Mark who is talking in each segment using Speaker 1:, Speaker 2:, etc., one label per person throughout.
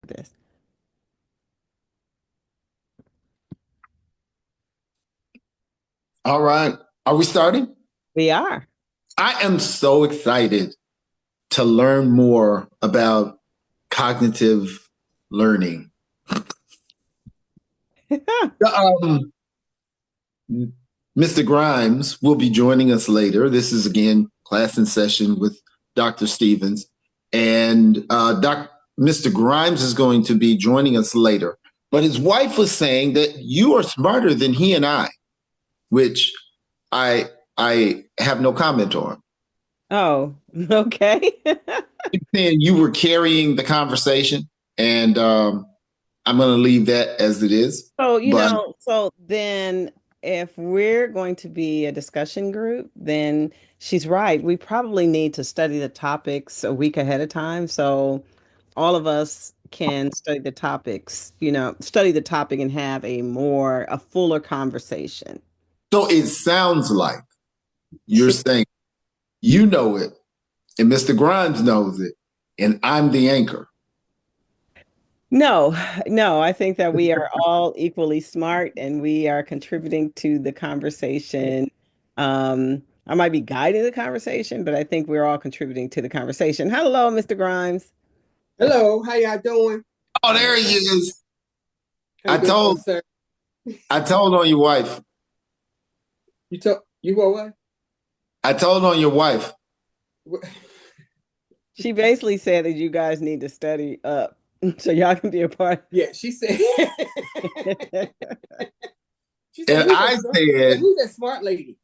Speaker 1: this.
Speaker 2: All right. Are we starting?
Speaker 1: We are.
Speaker 2: I am so excited to learn more about cognitive learning. Um, Mr. Grimes will be joining us later. This is again class in session with Dr. Stevens. And Mr. Grimes is going to be joining us later. But his wife was saying that you are smarter than he and I, which I have no comment on.
Speaker 1: Oh, okay.
Speaker 2: Saying you were carrying the conversation, and I'm going to leave that as it is.
Speaker 1: So,
Speaker 2: But
Speaker 1: so then if we're going to be a discussion group, then she's right. We probably need to study the topics a week ahead of time. So all of us can study the topics, study the topic and have a fuller conversation.
Speaker 2: so it sounds like you're saying you know it, and Mr. Grimes knows it, and I'm the anchor.
Speaker 1: No, no, I think that we are all equally smart and we are contributing to the conversation. I might be guiding the conversation, but I think we're all contributing to the conversation. Hello, Mr. Grimes.
Speaker 3: Hello, how y'all doing?
Speaker 2: Oh, there he is.
Speaker 3: How
Speaker 2: I
Speaker 3: you doing,
Speaker 2: told
Speaker 3: sir?
Speaker 2: I told on your wife.
Speaker 3: You go what?
Speaker 2: I told on your wife.
Speaker 1: She basically said that you guys need to study up so y'all can be a part.
Speaker 3: Yeah, she said. She said,
Speaker 2: And I said,
Speaker 3: "Who's that smart lady?"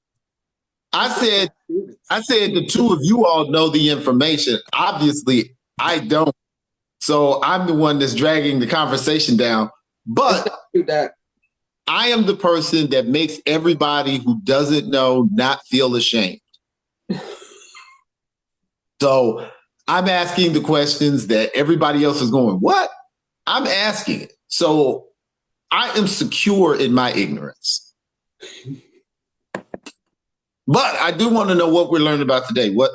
Speaker 2: I
Speaker 3: I said,
Speaker 2: said, I said the two of you all know the information. Obviously, I don't. So I'm the one that's dragging the conversation down.
Speaker 3: "Let's
Speaker 2: But
Speaker 3: not do that."
Speaker 2: I am the person that makes everybody who doesn't know not feel ashamed. So I'm asking the questions that everybody else is going, what? I'm asking it. So I am secure in my ignorance. But I do want to know what we're learning about today. What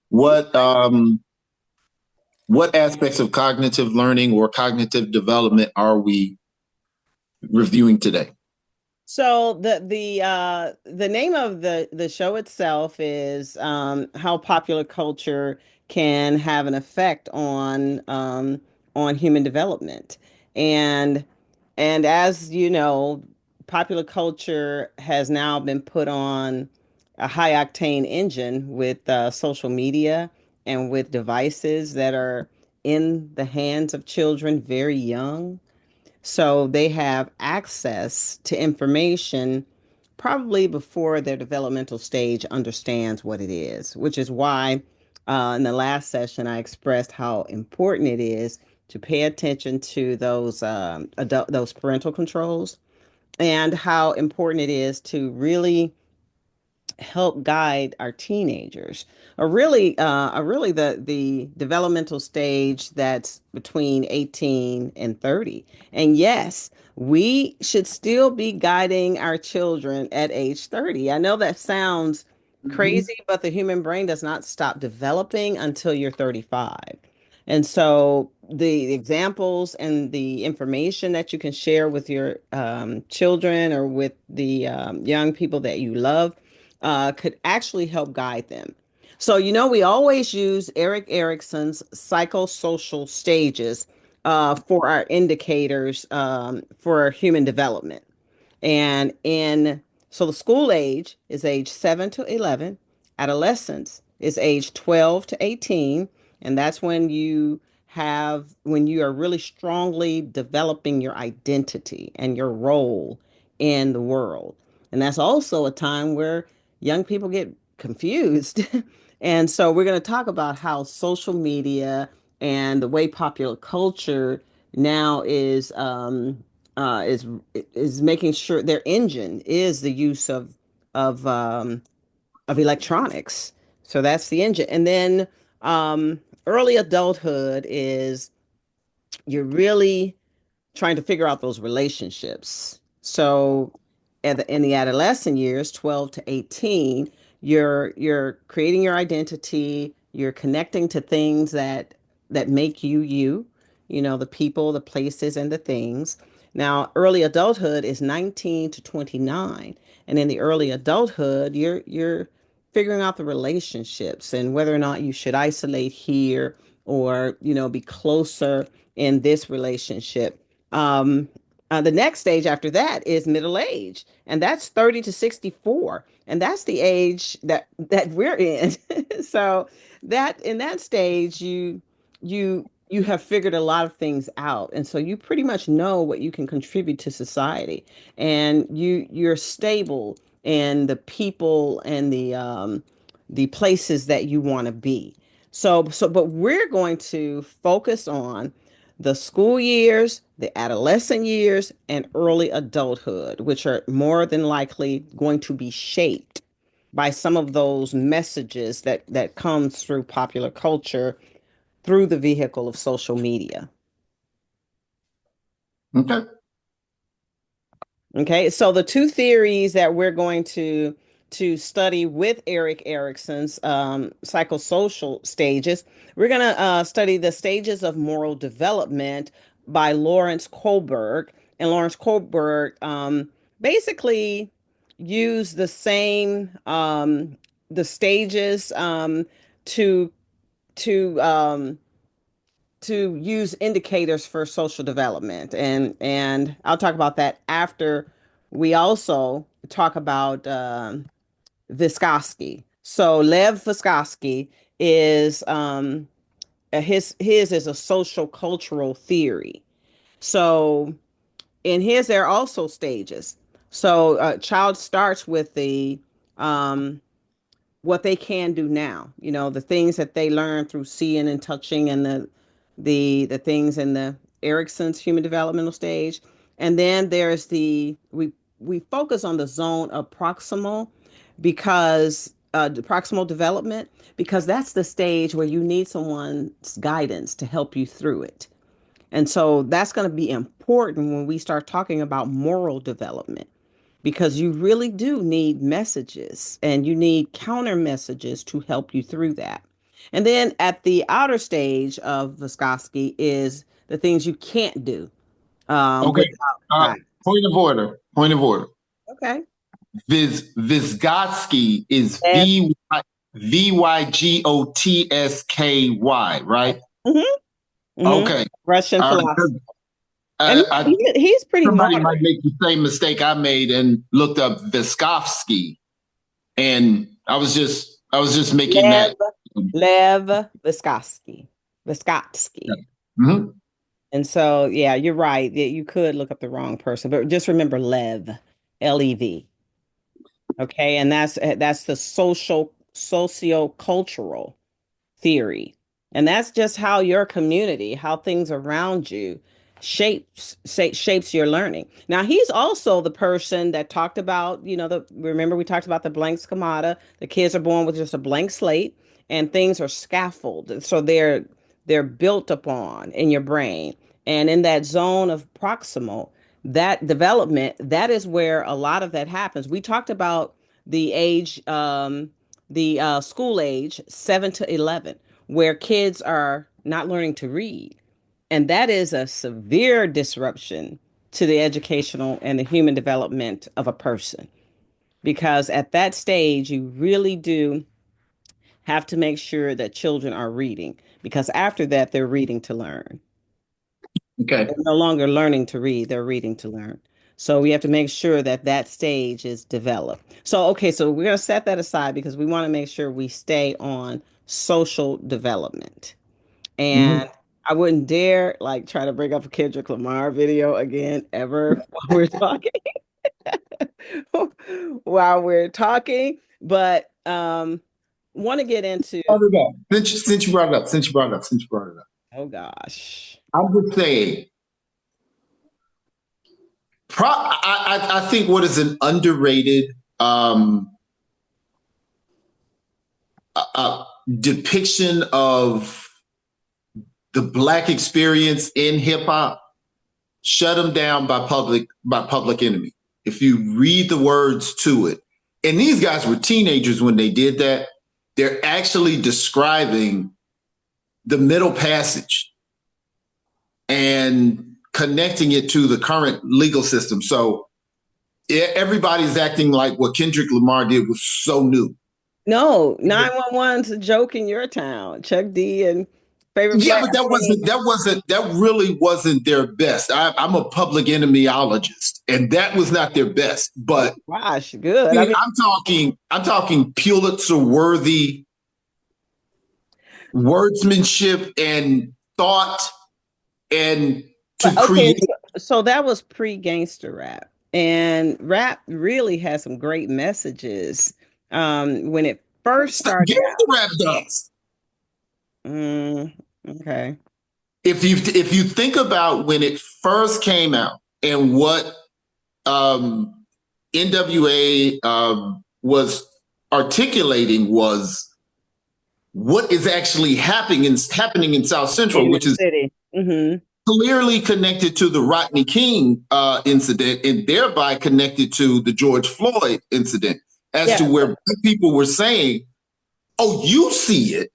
Speaker 2: what aspects of cognitive learning or cognitive development are we reviewing today?
Speaker 1: So the name of the show itself is how popular culture can have an effect on human development, and and as you know, popular culture has now been put on a high octane engine with social media and with devices that are in the hands of children very young, so they have access to information probably before their developmental stage understands what it is, which is why in the last session I expressed how important it is to pay attention to those parental controls and how important it is to really help guide our teenagers, or really the developmental stage that's between 18 and 30. And yes, we should still be guiding our children at age 30. I know that sounds
Speaker 3: Mhm.
Speaker 1: crazy, but the human brain does not stop developing until you're 35. And so the examples and the information that you can share with your children or with the young people that you love could actually help guide them. So, we always use Eric Erickson's psychosocial stages for our indicators for human development. And so the school age is age 7 to 11, adolescence is age 12 to 18, and that's when you are really strongly developing your identity and your role in the world. And that's also a time where young people get confused. And so we're going to talk about how social media and the way popular culture now is making sure their engine is the use of um, of electronics. So that's the engine, and then early adulthood is you're really trying to figure out those relationships. So in the adolescent years, 12 to 18, you're creating your identity, you're connecting to things that make you you. the people, the places, and the things. Now, early adulthood is 19 to 29. And in the early adulthood, you're figuring out the relationships and whether or not you should isolate here or, be closer in this relationship. Um, the next stage after that is middle age, and that's 30 to 64, and that's the age that we're in. So that in that stage, you have figured a lot of things out, and so you pretty much know what you can contribute to society, and you're stable in the people and the places that you want to be. But we're going to focus on the school years, the adolescent years, and early adulthood, which are more than likely going to be shaped by some of those messages that comes through popular culture through the vehicle of social media.
Speaker 2: Okay.
Speaker 1: Okay, so the two theories that we're going to study with Eric Erickson's psychosocial stages, we're going to study the stages of moral development by Lawrence Kohlberg. And Lawrence Kohlberg basically used the stages to to to use indicators for social development, and I'll talk about that after we also talk about Vygotsky. So Lev Vygotsky is his is a social cultural theory. So in his there are also stages. So a child starts with the um, what they can do now. The things that they learn through seeing and touching, and the things in the Erickson's human developmental stage. And then there's we focus on the zone of proximal because the proximal development, because that's the stage where you need someone's guidance to help you through it. And so that's going to be important when we start talking about moral development, because you really do need messages and you need counter messages to help you through that. And then at the outer stage of Vygotsky is the things you can't do
Speaker 2: Okay.
Speaker 1: without guidance.
Speaker 2: Point of order. Point of order.
Speaker 1: Okay.
Speaker 2: Vygotsky is
Speaker 1: And,
Speaker 2: Vygotsky, right?
Speaker 1: hmm hmm
Speaker 2: Okay.
Speaker 1: Russian
Speaker 2: All right.
Speaker 1: philosophy. And
Speaker 2: I think
Speaker 1: he's pretty
Speaker 2: somebody might
Speaker 1: moderate.
Speaker 2: make the same mistake I made and looked up Vygotsky, and I was just making
Speaker 1: Lev,
Speaker 2: that.
Speaker 1: Lev Vygotsky. Vygotsky.
Speaker 2: Mhm.
Speaker 1: And so, yeah, you're right. You could look up the wrong person, but just remember Lev, Lev. Okay, and that's the socio-cultural theory. And that's just how your community, how things around you shapes your learning. Now, he's also the person that talked about, remember we talked about the blank schemata. The kids are born with just a blank slate and things are scaffolded. So they're built upon in your brain. And in that zone of proximal, that development, that is where a lot of that happens. We talked about the age, the school age, 7 to 11, where kids are not learning to read. And that is a severe disruption to the educational and the human development of a person. Because at that stage, you really do have to make sure that children are reading, because after that, they're reading to learn.
Speaker 2: Okay.
Speaker 1: They're no longer learning to read, they're reading to learn. So we have to make sure that that stage is developed. So, okay, so we're going to set that aside because we want to make sure we stay on social development.
Speaker 2: Mhm.
Speaker 1: And I wouldn't dare like try to bring up a Kendrick Lamar video again ever while we're talking. While we're talking, but want to get into,
Speaker 2: Since you brought it up,
Speaker 1: oh gosh.
Speaker 2: I'm just saying. I think what is an underrated depiction of the Black experience in hip hop, "Shut Them Down" by Public Enemy. If you read the words to it, and these guys were teenagers when they did that, they're actually describing the Middle Passage and connecting it to the current legal system. So everybody's acting like what Kendrick Lamar did was so new.
Speaker 1: No, 911's a joke in your town. Chuck D and favorite
Speaker 2: Yeah,
Speaker 1: black.
Speaker 2: but that really wasn't their best. I'm a public enemyologist, and that was not their best.
Speaker 1: Oh
Speaker 2: But
Speaker 1: gosh, good. I
Speaker 2: see,
Speaker 1: mean,
Speaker 2: I'm talking Pulitzer worthy wordsmanship and thought and to
Speaker 1: but okay,
Speaker 2: create.
Speaker 1: so that was pre-gangster rap, and rap really has some great messages. When it first started
Speaker 2: Gangster
Speaker 1: out.
Speaker 2: rap does.
Speaker 1: Mm, okay.
Speaker 2: If you think about when it first came out and what um, NWA was articulating was what is actually happening in South Central,
Speaker 1: In the
Speaker 2: which is
Speaker 1: city. Mm-hmm.
Speaker 2: clearly connected to the Rodney King incident and thereby connected to the George Floyd incident, as
Speaker 1: Yeah.
Speaker 2: to where people were saying, "Oh, you see it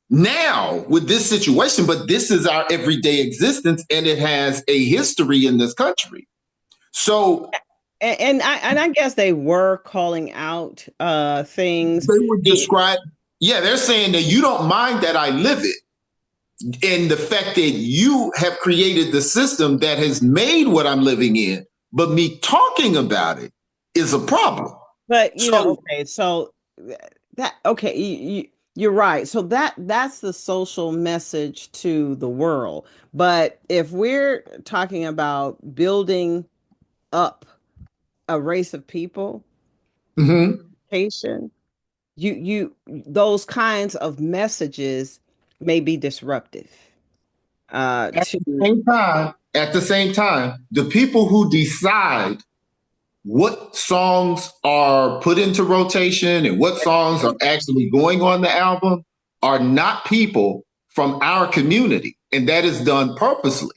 Speaker 2: now with this situation, but this is our everyday existence, and it has a history in this country." So
Speaker 1: And I guess they were calling out things.
Speaker 2: they would describe, yeah, they're saying that you don't mind that I live it. And the fact that you have created the system that has made what I'm living in, but me talking about it is a problem.
Speaker 1: But
Speaker 2: So,
Speaker 1: okay, so that okay, you're right. So that's the social message to the world. But if we're talking about building up a race of people,
Speaker 2: mhm.
Speaker 1: education, those kinds of messages may be disruptive.
Speaker 2: At
Speaker 1: To
Speaker 2: the same time, the people who decide what songs are put into rotation and what songs are actually going on the album are not people from our community. And that is done purposely.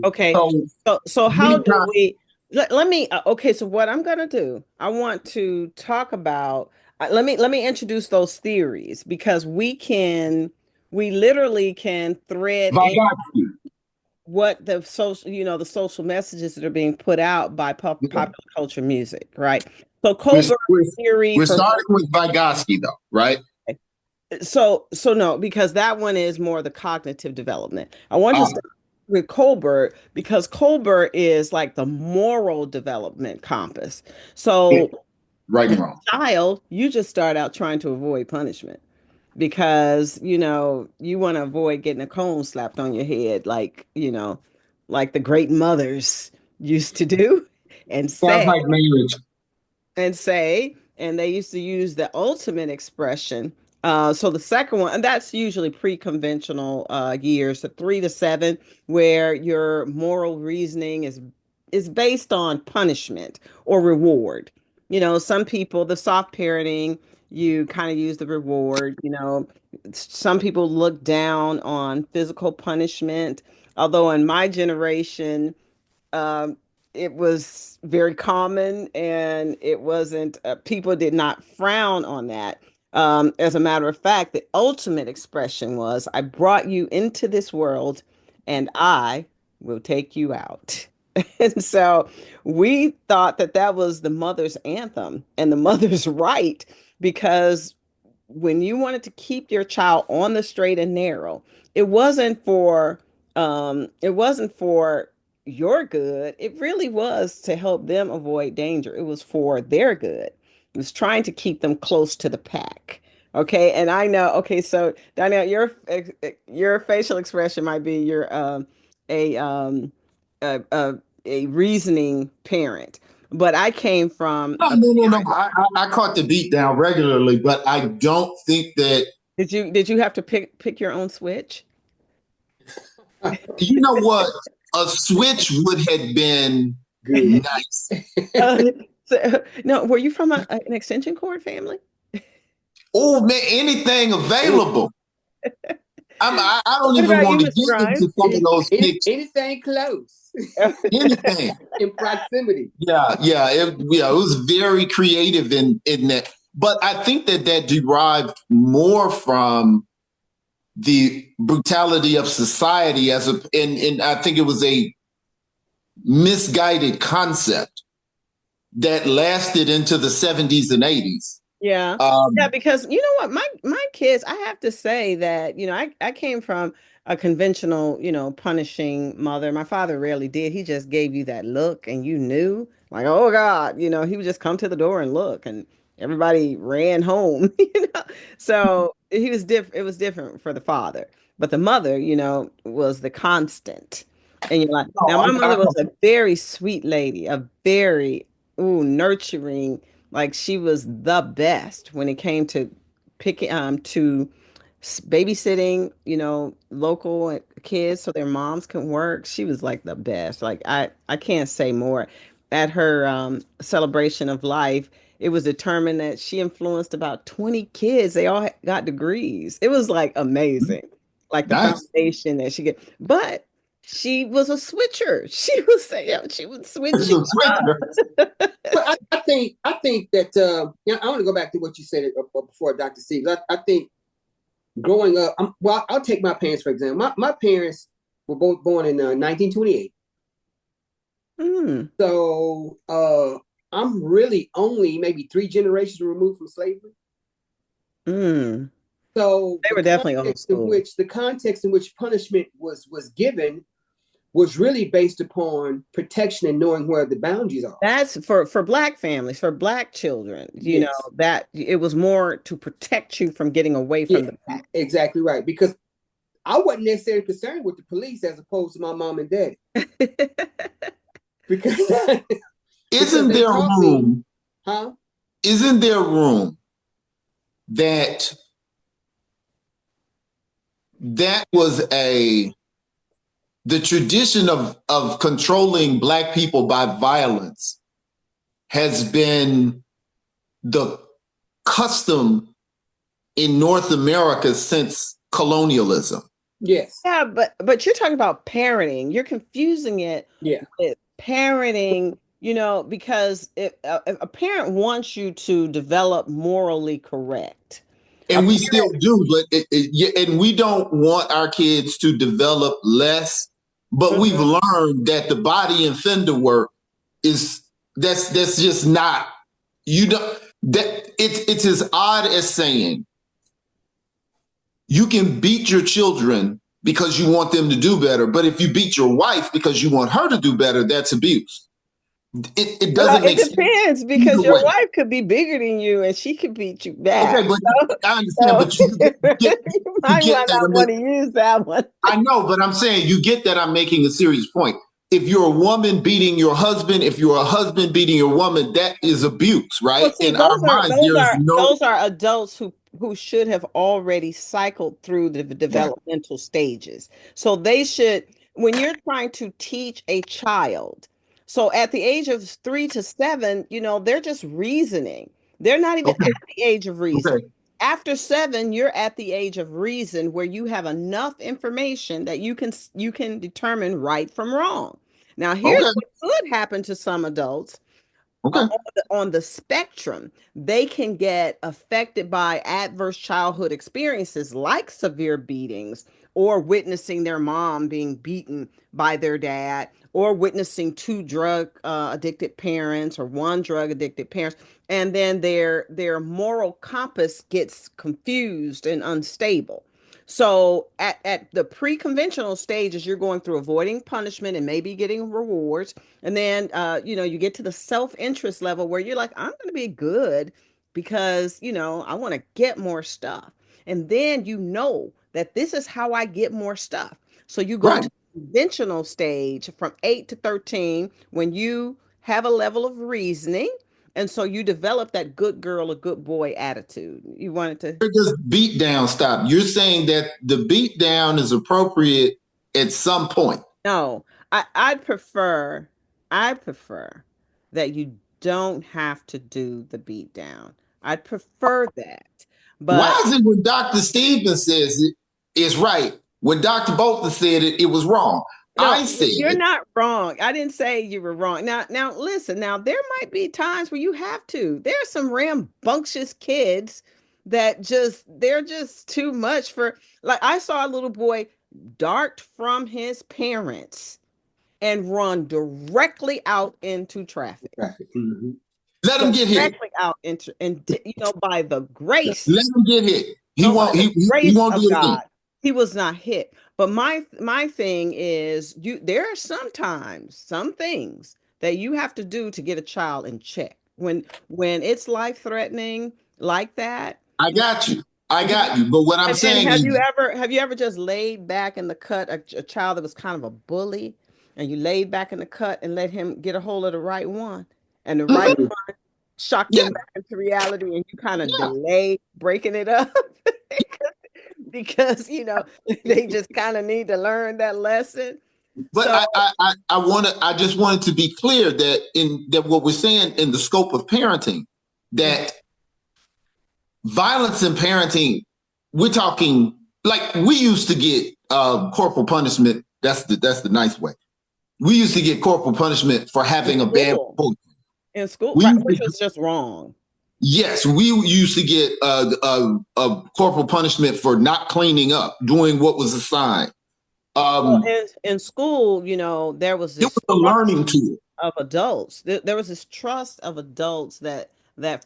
Speaker 1: Okay.
Speaker 2: So
Speaker 1: So how
Speaker 2: many
Speaker 1: do
Speaker 2: times,
Speaker 1: we let me okay, so what I'm going to do, I want to talk about let me introduce those theories because we literally can thread in
Speaker 2: Vygotsky,
Speaker 1: what the social, the social messages that are being put out by popular culture music, right? So
Speaker 2: we're,
Speaker 1: Colbert
Speaker 2: we're,
Speaker 1: theory
Speaker 2: we're
Speaker 1: for
Speaker 2: starting with Vygotsky, though, right?
Speaker 1: so no, because that one is more the cognitive development. I want to
Speaker 2: Ah,
Speaker 1: start with Colbert because Colbert is like the moral development compass.
Speaker 2: yeah,
Speaker 1: So
Speaker 2: right
Speaker 1: as
Speaker 2: and wrong.
Speaker 1: a child, you just start out trying to avoid punishment because you want to avoid getting a cone slapped on your head like the great mothers used to do and
Speaker 2: Sounds
Speaker 1: say
Speaker 2: like marriage.
Speaker 1: and they used to use the ultimate expression. So the second one, and that's usually pre-conventional years, so 3 to 7, where your moral reasoning is based on punishment or reward. Some people, the soft parenting, you kind of use the reward. Some people look down on physical punishment, although in my generation, um, it was very common and it wasn't, people did not frown on that. As a matter of fact, the ultimate expression was, I brought you into this world and I will take you out. And so we thought that that was the mother's anthem and the mother's right because when you wanted to keep your child on the straight and narrow, it wasn't for your good. It really was to help them avoid danger. It was for their good. It was trying to keep them close to the pack. Okay, and I know. Okay, so Danielle, your facial expression might be you're a a, a a reasoning parent, but I came from
Speaker 2: No,
Speaker 1: a
Speaker 2: no, no, no.
Speaker 1: parent.
Speaker 2: I caught the beat down regularly, but I don't think that,
Speaker 1: Did you have to pick your own switch?
Speaker 2: you know what? A switch would have been
Speaker 3: Good.
Speaker 2: nice.
Speaker 1: Uh, no, were you from an extension cord family?
Speaker 2: Oh, man, anything available. I don't
Speaker 1: What
Speaker 2: even
Speaker 1: about you,
Speaker 2: want to
Speaker 1: Mr.
Speaker 2: get into
Speaker 1: Grimes?
Speaker 2: some of those pictures.
Speaker 3: Anything close
Speaker 2: Anything.
Speaker 3: in proximity.
Speaker 2: Yeah, it was very creative in that. But I think that derived more from the brutality of society and I think it was a misguided concept that lasted into the 70s and 80s.
Speaker 1: Yeah. Yeah,
Speaker 2: Um,
Speaker 1: because you know what, my kids, I have to say that, I came from a conventional, punishing mother. My father rarely did. He just gave you that look and you knew, like, oh God, he would just come to the door and look and everybody ran home, So it was different for the father. But the mother, was the constant. And you're like,
Speaker 2: no,
Speaker 1: now my
Speaker 2: I
Speaker 1: mother was a very sweet lady, a very nurturing, like she was the best when it came to picking to babysitting, local kids so their moms can work. She was like the best. Like I can't say more. At her celebration of life, it was determined that she influenced about 20 kids. They all got degrees. It was like amazing. Like the
Speaker 2: nice.
Speaker 1: foundation that she get. But she was a switcher. She was she would switch
Speaker 2: It's
Speaker 1: you
Speaker 2: a switcher.
Speaker 1: up.
Speaker 3: But I think that I want to go back to what you said before, Dr. Steve. I think growing up, well, I'll take my parents for example. My parents were both born in 1928,
Speaker 1: Mm,
Speaker 3: so I'm really only maybe three generations removed from slavery.
Speaker 1: mm.
Speaker 3: So
Speaker 1: They were definitely old school.
Speaker 3: the context in which punishment was given was really based upon protection and knowing where the boundaries are.
Speaker 1: That's for black families, for black children,
Speaker 3: Yes.
Speaker 1: that it was more to protect you from getting away
Speaker 3: Yeah,
Speaker 1: from the fact.
Speaker 3: exactly right. Because I wasn't necessarily concerned with the police as opposed to my mom and dad. Because because
Speaker 2: Isn't
Speaker 3: they
Speaker 2: there
Speaker 3: taught me,
Speaker 2: room?
Speaker 3: huh?
Speaker 2: Isn't there room that that was a the tradition of controlling black people by violence has been the custom in North America since colonialism.
Speaker 3: Yes.
Speaker 1: Yeah, but you're talking about parenting. You're confusing it
Speaker 3: Yeah.
Speaker 1: with parenting, because if a parent wants you to develop morally correct. A
Speaker 2: And we still do, but and we don't want our kids to develop less. But we've
Speaker 1: parent,
Speaker 2: learned that the body and fender work is that's just not you don't that it's as odd as saying you can beat your children because you want them to do better, but if you beat your wife because you want her to do better, that's abuse. It
Speaker 1: well,
Speaker 2: doesn't
Speaker 1: it
Speaker 2: make sense
Speaker 1: depends because
Speaker 2: either
Speaker 1: your
Speaker 2: way.
Speaker 1: wife could be bigger than you and she could beat you back.
Speaker 2: Okay, but
Speaker 1: So,
Speaker 2: I understand,
Speaker 1: so
Speaker 2: but
Speaker 1: you
Speaker 2: you
Speaker 1: might
Speaker 2: get
Speaker 1: not
Speaker 2: that.
Speaker 1: want to use that one.
Speaker 2: I know, but I'm saying you get that I'm making a serious point. If you're a woman beating your husband, if you're a husband beating your woman, that is abuse,
Speaker 1: Well,
Speaker 2: right?
Speaker 1: see,
Speaker 2: In our minds, there is no.
Speaker 1: those are adults who should have already cycled through the
Speaker 2: Yeah.
Speaker 1: developmental stages. So they should, when you're trying to teach a child, so at the age of 3 to 7, they're just reasoning. They're not even
Speaker 2: Okay.
Speaker 1: at the age of reason.
Speaker 2: Okay.
Speaker 1: After 7, you're at the age of reason where you have enough information that you can determine right from wrong. Now, here's
Speaker 2: Okay.
Speaker 1: what could happen to some adults
Speaker 2: Okay.
Speaker 1: on the spectrum. They can get affected by adverse childhood experiences like severe beatings or witnessing their mom being beaten by their dad or witnessing two drug addicted parents or one drug addicted parents, and then their moral compass gets confused and unstable. So at the pre-conventional stages, you're going through avoiding punishment and maybe getting rewards. And then, you get to the self-interest level where you're like, I'm going to be good because, I want to get more stuff. And then that this is how I get more stuff. So you go
Speaker 2: Right.
Speaker 1: to the conventional stage from 8 to 13 when you have a level of reasoning. And so you develop that good girl or good boy attitude. You wanted to.
Speaker 2: Where does beat down stop? You're saying that the beat down is appropriate at some point.
Speaker 1: No, I prefer that you don't have to do the beat down. I'd prefer that. But
Speaker 2: Why is it when Dr. Stevens says it is right? When Dr. Bolton said it, it was wrong.
Speaker 1: no,
Speaker 2: I said,
Speaker 1: you're not wrong. I didn't say you were wrong. Now listen, now there might be times where you have to. There are some rambunctious kids that just they're just too much for, like, I saw a little boy dart from his parents and run directly out into traffic.
Speaker 3: Traffic. Mm-hmm.
Speaker 2: Let him get hit.
Speaker 1: Directly out into, and by the grace,
Speaker 2: Let him get hit. He
Speaker 1: no, by
Speaker 2: won't.
Speaker 1: the
Speaker 2: He
Speaker 1: grace
Speaker 2: won't
Speaker 1: of
Speaker 2: do it
Speaker 1: God,
Speaker 2: again.
Speaker 1: he was not hit. But my thing is, there are sometimes some things that you have to do to get a child in check when it's life threatening like that.
Speaker 2: I got you. I
Speaker 1: Mhm.
Speaker 2: got you. But what I'm
Speaker 1: And
Speaker 2: saying is,
Speaker 1: have you ever just laid back in the cut, a child that was kind of a bully, and you laid back in the cut and let him get a hold of the right one, and the right
Speaker 2: mhm,
Speaker 3: Mm-hmm.
Speaker 1: one shocked
Speaker 2: yeah,
Speaker 1: them back into reality, and you kind of
Speaker 2: yeah.
Speaker 1: delay breaking it up because they just kind of need to learn that lesson.
Speaker 2: But
Speaker 1: So,
Speaker 2: I want to. I just wanted to be clear that in that what we're saying in the scope of parenting, that violence in parenting, we're talking like we used to get corporal punishment. That's the nice way. We used to get corporal punishment for
Speaker 1: in
Speaker 2: having a bad
Speaker 1: school,
Speaker 2: report.
Speaker 1: in school,
Speaker 2: We
Speaker 1: right,
Speaker 2: used
Speaker 1: which
Speaker 2: to,
Speaker 1: was just wrong.
Speaker 2: yes, we used to get a corporal punishment for not cleaning up, doing what was assigned.
Speaker 1: Well,
Speaker 2: Um,
Speaker 1: in school, there was
Speaker 2: it
Speaker 1: this
Speaker 2: was a learning tool.
Speaker 1: of adults. There was this trust of adults that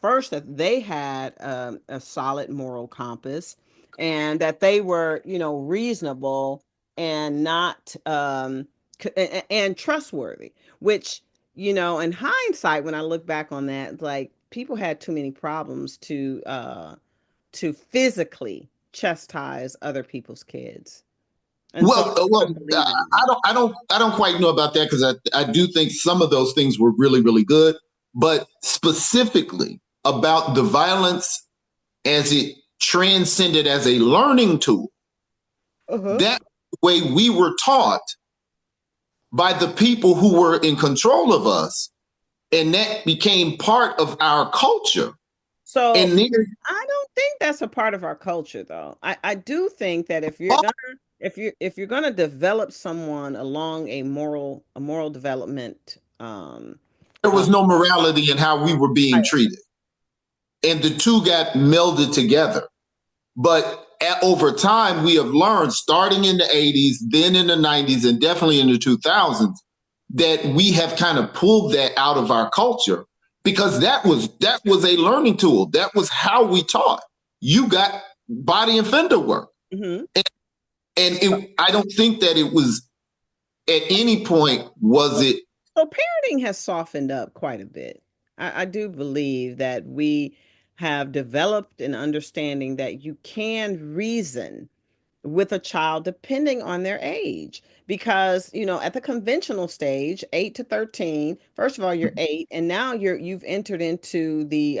Speaker 1: first, that they had a solid moral compass, and that they were, reasonable and not and trustworthy. Which, in hindsight, when I look back on that, like, people had too many problems to physically chastise other people's kids, and so I don't believe in that.
Speaker 2: I don't quite know about that because I do think some of those things were really, really good. But specifically about the violence as it transcended as a learning tool,
Speaker 1: Uh-huh.
Speaker 2: that way we were taught by the people who were in control of us, and that became part of our culture.
Speaker 1: So
Speaker 2: And then,
Speaker 1: I don't think that's a part of our culture, though. I do think that
Speaker 2: oh,
Speaker 1: if you're gonna develop someone along a moral development
Speaker 2: there
Speaker 1: uh
Speaker 2: was no morality in how we were being treated, and the two got melded together. But over time, we have learned, starting in the 80s, then in the 90s, and definitely in the 2000s, that we have kind of pulled that out of our culture because that was a learning tool. That was how we taught. You got body and fender work,
Speaker 1: mhm.
Speaker 2: I don't think that it was at any point was it.
Speaker 1: So parenting has softened up quite a bit. I do believe that we have developed an understanding that you can reason with a child depending on their age, because at the conventional stage, 8 to 13, first of all, you're 8, and now you've entered into the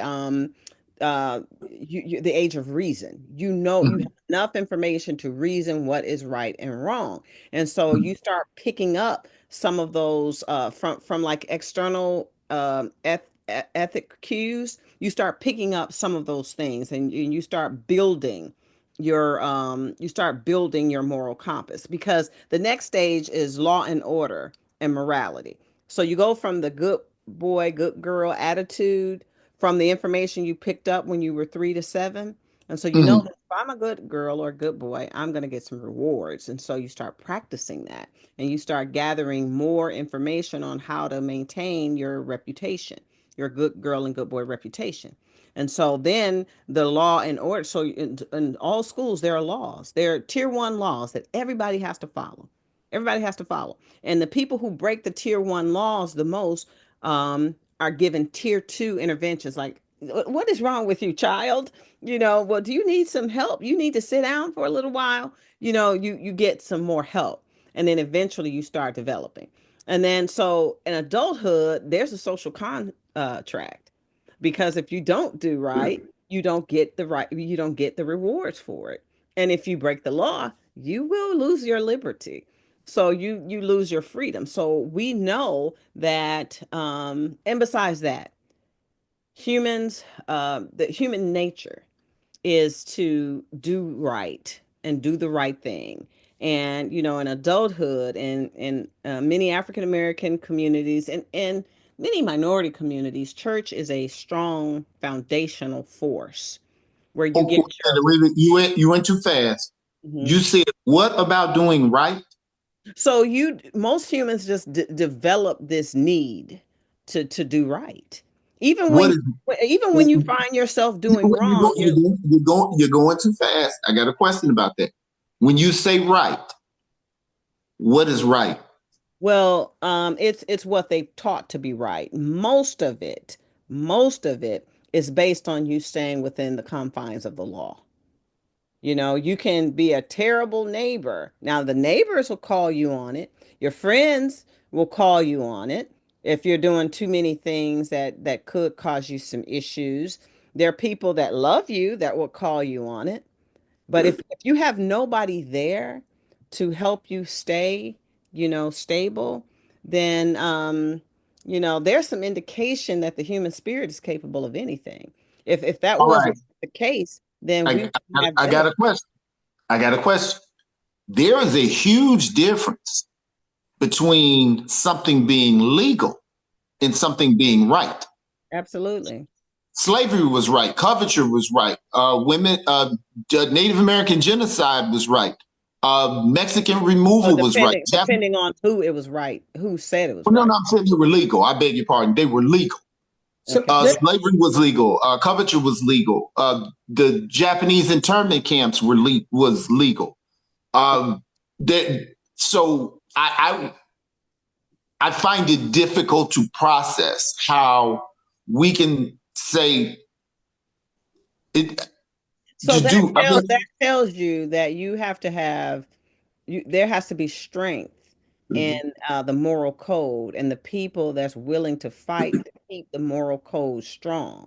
Speaker 1: age of reason. You have enough information to reason what is right and wrong, and so you start picking up some of those from like external ethic cues. You start picking up some of those things, and you start building your moral compass, because the next stage is law and order and morality. So you go from the good boy, good girl attitude from the information you picked up when you were 3 to 7. And so
Speaker 2: Mhm.
Speaker 1: that if I'm a good girl or a good boy, I'm going to get some rewards. And so you start practicing that, and you start gathering more information on how to maintain your reputation, your good girl and good boy reputation. And so then the law and order. So in all schools, there are laws. There are tier 1 laws that everybody has to follow. Everybody has to follow. And the people who break the tier 1 laws the most are given tier 2 interventions. Like, what is wrong with you, child? Well, do you need some help? You need to sit down for a little while. You get some more help. And then eventually you start developing. And then so in adulthood, there's a social contract, because if you don't do right, you don't get the rewards for it. And if you break the law, you will lose your liberty. So you lose your freedom. So we know that, and besides that, the human nature is to do right and do the right thing. And in adulthood, and in many African American communities, and many minority communities, church is a strong foundational force. where you get
Speaker 2: Oh, you went too fast.
Speaker 1: your.
Speaker 2: You said, what about doing right?
Speaker 1: So most humans just develop this need to do right. Even
Speaker 2: What
Speaker 1: when
Speaker 2: is
Speaker 1: even when you
Speaker 2: you,
Speaker 1: find yourself doing wrong,
Speaker 2: you're going too fast. I got a question about that. When you say right, what is right?
Speaker 1: well, it's what they taught to be right. Most of it is based on you staying within the confines of the law. You know, you can be a terrible neighbor. Now, the neighbors will call you on it. Your friends will call you on it if you're doing too many things that could cause you some issues. There are people that love you that will call you on it. But if you have nobody there to help you stay, stable, then there's some indication that the human spirit is capable of anything. If that
Speaker 2: All
Speaker 1: wasn't
Speaker 2: right.
Speaker 1: the case, then we
Speaker 2: I,
Speaker 1: wouldn't have
Speaker 2: I got a
Speaker 1: benefits.
Speaker 2: question. I got a question. There is a huge difference between something being legal and something being right.
Speaker 1: Absolutely.
Speaker 2: Slavery was right. Coverture was right. Native American genocide was right. Mexican
Speaker 1: Oh,
Speaker 2: removal was right.
Speaker 1: depending on who it was right, who said it was
Speaker 2: Well, no,
Speaker 1: right.
Speaker 2: no, I'm saying they were legal. I beg your pardon. They were legal.
Speaker 3: So
Speaker 1: Okay.
Speaker 2: Slavery was legal. Coverture was legal. The Japanese internment camps was legal. That so I find it difficult to process how we can say it
Speaker 1: So
Speaker 2: to do. I mean,
Speaker 1: that tells you that you have to have there has to be strength in
Speaker 2: mhm.
Speaker 1: the moral code and the people that's willing to fight to keep the moral code strong.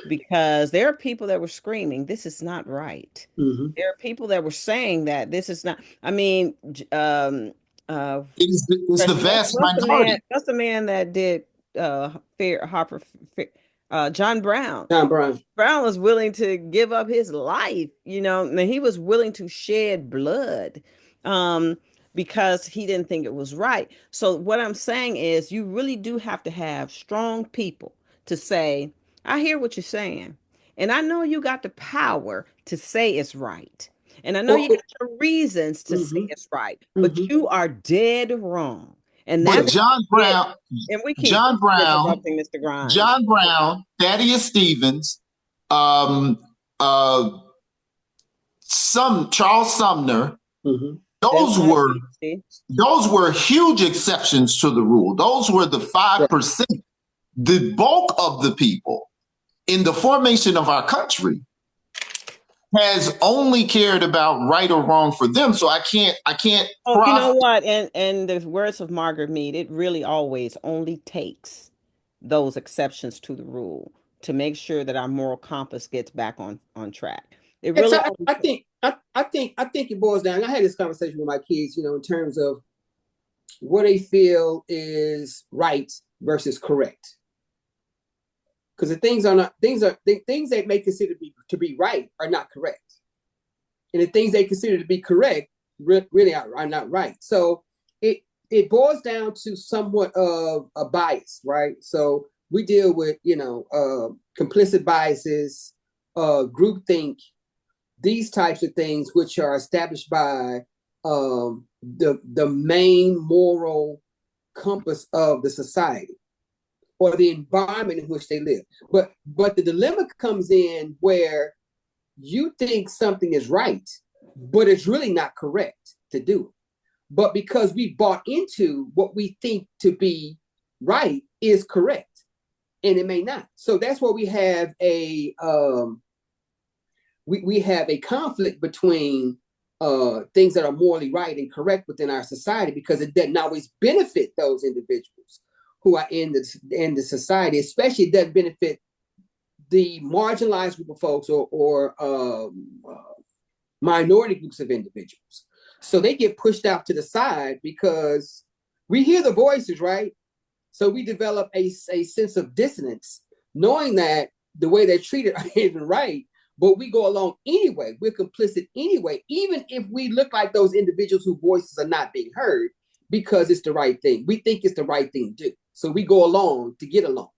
Speaker 1: Because there are people that were screaming, this is not right.
Speaker 3: Mhm.
Speaker 1: There are people that were saying that this is not, I mean, uh,
Speaker 2: It's the vast minority.
Speaker 1: what's the man that did Fair Harper, John Brown?
Speaker 3: Tom Brown.
Speaker 1: Brown was willing to give up his life, and he was willing to shed blood um, because he didn't think it was right. So, what I'm saying is, you really do have to have strong people to say, I hear what you're saying. And I know you got the power to say it's right. And I know
Speaker 3: Well,
Speaker 1: you got your reasons to say
Speaker 3: mhm,
Speaker 1: it's right, but
Speaker 3: mhm.
Speaker 1: you are dead wrong. And
Speaker 2: But
Speaker 1: that's
Speaker 2: John
Speaker 1: it.
Speaker 2: Brown,
Speaker 1: And we
Speaker 2: John
Speaker 1: keep
Speaker 2: Brown,
Speaker 1: interrupting Mr. Grimes.
Speaker 2: John Brown, Thaddeus Stevens, um, uh, some Charles Sumner.
Speaker 3: Mhm.
Speaker 2: Those
Speaker 1: Desmond
Speaker 2: were
Speaker 1: Tutu.
Speaker 2: those were huge exceptions to the rule. Those were the
Speaker 3: Right.
Speaker 2: 5%. The bulk of the people in the formation of our country has only cared about right or wrong for them. So I can't
Speaker 1: Oh, you know
Speaker 2: profit.
Speaker 1: what? And the words of Margaret Mead, it really always only takes those exceptions to the rule to make sure that our moral compass gets back on track. It
Speaker 3: Yes,
Speaker 1: really only takes.
Speaker 3: I think it boils down. I had this conversation with my kids, in terms of what they feel is right versus correct. Because the things are not things they may consider to be right are not correct, and the things they consider to be correct really are not right. So it boils down to somewhat of a bias, right? So we deal with complicit biases, groupthink, these types of things, which are established by the main moral compass of the society or the environment in which they live. But the dilemma comes in where you think something is right, but it's really not correct to do it. But because we bought into what we think to be right is correct, and it may not. So that's where we have a conflict between things that are morally right and correct within our society, because it doesn't always benefit those individuals who are in the society. Especially, it doesn't benefit the marginalized group of folks or minority groups of individuals. So they get pushed out to the side because we hear the voices, right? So we develop a sense of dissonance, knowing that the way they're treated isn't right, but we go along anyway. We're complicit anyway, even if we look like those individuals whose voices are not being heard, because it's the right thing. We think it's the right thing to do. So we go along to get along.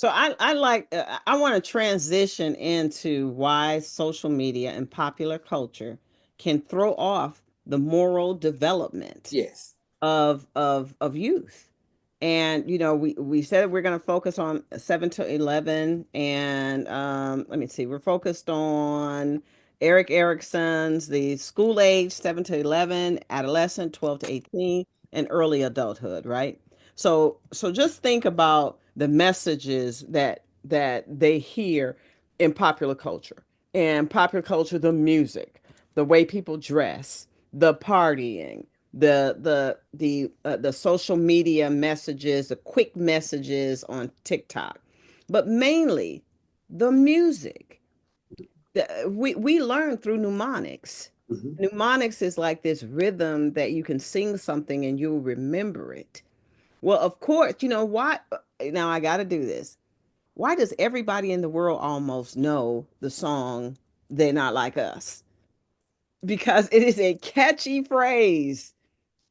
Speaker 1: So I like I want to transition into why social media and popular culture can throw off the moral development
Speaker 3: Yes.
Speaker 1: of youth. And we said we're going to focus on 7 to 11, and let me see, we're focused on Eric Erickson's the school age 7 to 11, adolescent 12 to 18, and early adulthood, right? So just think about the messages that they hear in popular culture. And popular culture, the music, the way people dress, the partying, the social media messages, the quick messages on TikTok, but mainly the music. We learn through mnemonics.
Speaker 3: Mhm.
Speaker 1: Mnemonics is like this rhythm that you can sing something and you'll remember it. Well, of course, you know why? Now I got to do this. Why does everybody in the world almost know the song "They're Not Like Us"? Because it is a catchy phrase,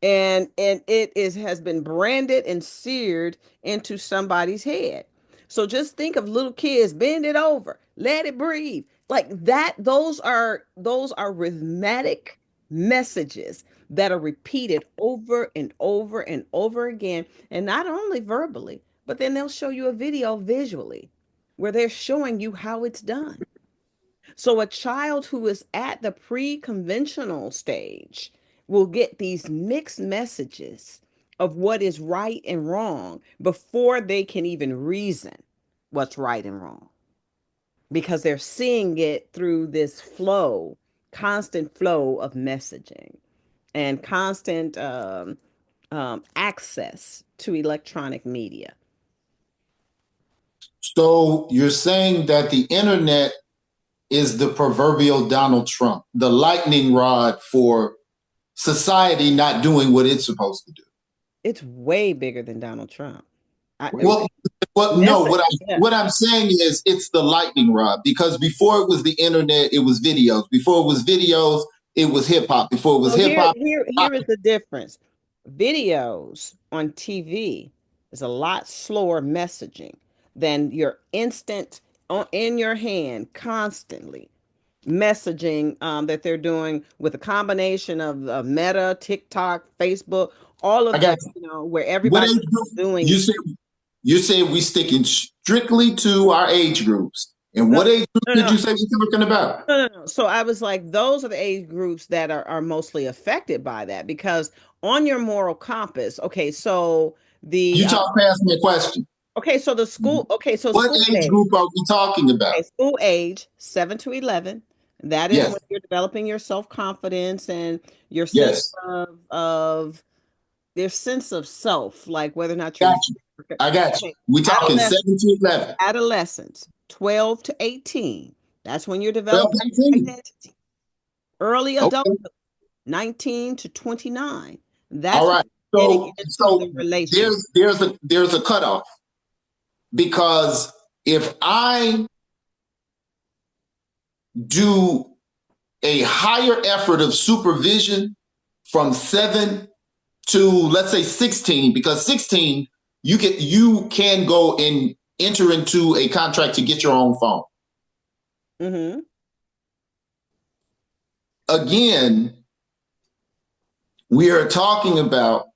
Speaker 1: and it is has been branded and seared into somebody's head. So just think of little kids, bend it over, let it breathe, like that. Those are rhythmic messages that are repeated over and over and over again, and not only verbally, but then they'll show you a video visually where they're showing you how it's done. So a child who is at the pre-conventional stage will get these mixed messages of what is right and wrong before they can even reason what's right and wrong, because they're seeing it through this flow, constant flow of messaging and constant access to electronic media.
Speaker 2: So you're saying that the internet is the proverbial Donald Trump, the lightning rod for society not doing what it's supposed to do.
Speaker 1: It's way bigger than Donald Trump.
Speaker 2: Well, no.
Speaker 1: Message, yeah.
Speaker 2: What I'm saying is it's the lightning rod because before it was the internet, it was videos. Before it was videos, it was hip hop. Before it was
Speaker 1: So
Speaker 2: hip
Speaker 1: here,
Speaker 2: hop,
Speaker 1: here, here is the difference. Videos on TV is a lot slower messaging than your instant in your hand, constantly messaging that they're doing with a combination of Meta, TikTok, Facebook, all
Speaker 2: I
Speaker 1: of
Speaker 2: got
Speaker 1: the, where
Speaker 2: what
Speaker 1: everybody's
Speaker 2: age group?
Speaker 1: doing.
Speaker 2: You said you said we sticking strictly to our age groups. And
Speaker 1: No,
Speaker 2: what age group
Speaker 1: no,
Speaker 2: did
Speaker 1: no,
Speaker 2: you say we're talking about?
Speaker 1: no. So I was like, those are the age groups that are mostly affected by that, because on your moral compass, okay, so the
Speaker 2: You talk past my question. What
Speaker 1: school
Speaker 2: age
Speaker 1: age,
Speaker 2: group are we talking about?
Speaker 1: okay, school age 7 to 11, that is when
Speaker 2: Yes,
Speaker 1: you're developing your self-confidence and your sense
Speaker 2: yes,
Speaker 1: of their sense of self, like whether or not you're
Speaker 2: got you. I got you.
Speaker 1: okay,
Speaker 2: We talking
Speaker 1: adolescence,
Speaker 2: 7 to 11,
Speaker 1: adolescence 12 to 18, that's when you're
Speaker 2: 12
Speaker 1: developing
Speaker 2: to 18.
Speaker 1: identity. Early adult
Speaker 2: Okay.
Speaker 1: 19 to 29.
Speaker 2: All
Speaker 1: That's when
Speaker 2: right.
Speaker 1: you're getting
Speaker 2: So
Speaker 1: into
Speaker 2: so
Speaker 1: the relation.
Speaker 2: there's a cutoff because if I do a higher effort of supervision from 7 to let's say 16, because 16 you can go and enter into a contract to get your own phone.
Speaker 1: Mm-hmm.
Speaker 2: Again, we are talking about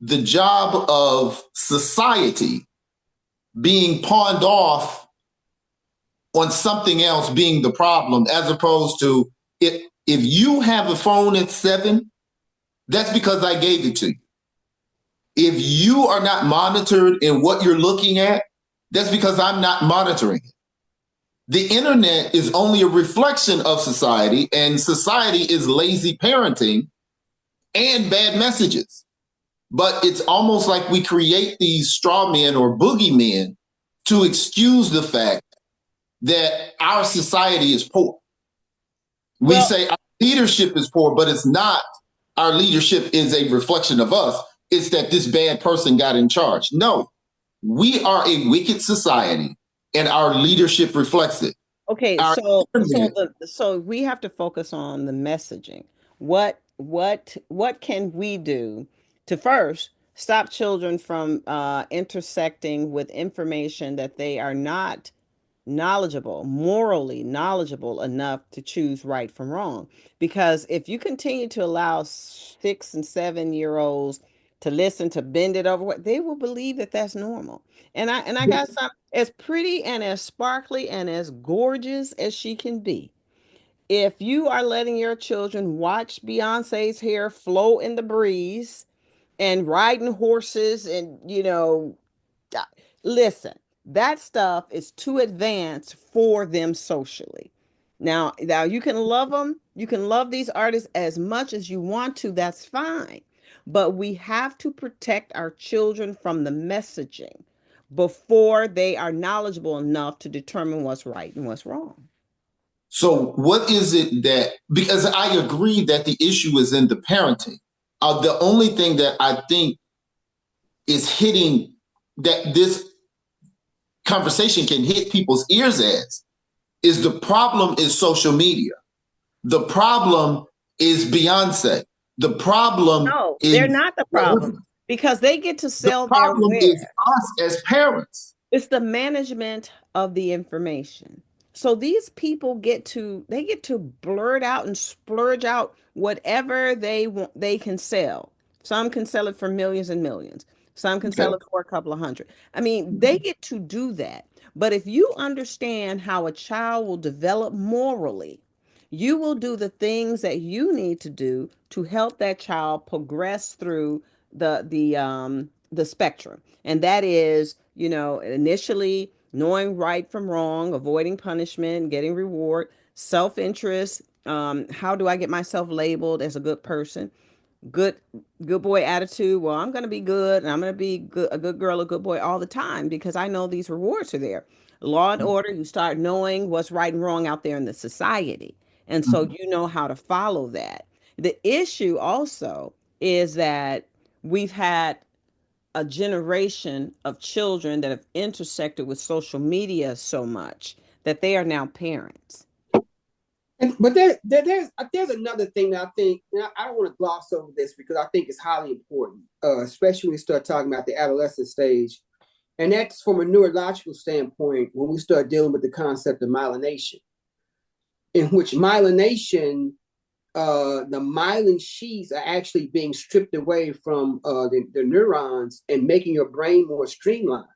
Speaker 2: the job of society being pawned off on something else being the problem, as opposed to if you have a phone at 7, that's because I gave it to you. If you are not monitored in what you're looking at, that's because I'm not monitoring it. The internet is only a reflection of society, and society is lazy parenting and bad messages. But it's almost like we create these straw men or boogeymen to excuse the fact that our society is poor. We
Speaker 1: Well,
Speaker 2: say our leadership is poor, but it's not. Our leadership is a reflection of us. It's that this bad person got in charge. No, we are a wicked society, and our leadership reflects it.
Speaker 1: okay,
Speaker 2: Our internet,
Speaker 1: so we have to focus on the messaging. What can we do to first stop children from intersecting with information that they are not knowledgeable, morally knowledgeable enough to choose right from wrong. Because if you continue to allow 6 and 7 year olds to listen to bend it over, what they will believe that that's normal. And I got some as pretty and as sparkly and as gorgeous as she can be. If you are letting your children watch Beyonce's hair flow in the breeze and riding horses and listen, that stuff is too advanced for them socially. Now you can love them, you can love these artists as much as you want to, that's fine. But we have to protect our children from the messaging before they are knowledgeable enough to determine what's right and what's wrong.
Speaker 2: So, what is it that, because I agree that the issue is in the parenting. The only thing that I think is hitting that this conversation can hit people's ears as is the problem is social media. The problem is Beyonce. The problem
Speaker 1: No, they're
Speaker 2: is
Speaker 1: not the
Speaker 2: whatever.
Speaker 1: problem because they get to
Speaker 2: The
Speaker 1: sell their
Speaker 2: problem is
Speaker 1: wares.
Speaker 2: us as parents.
Speaker 1: It's the management of the information. So these people get to blurt out and splurge out whatever they want they can sell. Some can sell it for millions and millions. Some can
Speaker 2: Okay.
Speaker 1: sell it for a couple of hundred. I mean, they get to do that. But if you understand how a child will develop morally, you will do the things that you need to do to help that child progress through the spectrum. And that is, initially knowing right from wrong, avoiding punishment, getting reward, self-interest. How do I get myself labeled as a good person? Good good boy attitude. Well, I'm going to be good and I'm going to be good, a good girl, a good boy all the time because I know these rewards are there. Law and order, you start knowing what's right and wrong out there in the society. And so you know how to follow that. The issue also is that we've had a generation of children that have intersected with social media so much that they are now parents.
Speaker 3: But there's another thing that I think, I don't want to gloss over this because I think it's highly important, especially when we start talking about the adolescent stage. And that's from a neurological standpoint when we start dealing with the concept of myelination, in which myelination, the myelin sheaths are actually being stripped away from the neurons and making your brain more streamlined.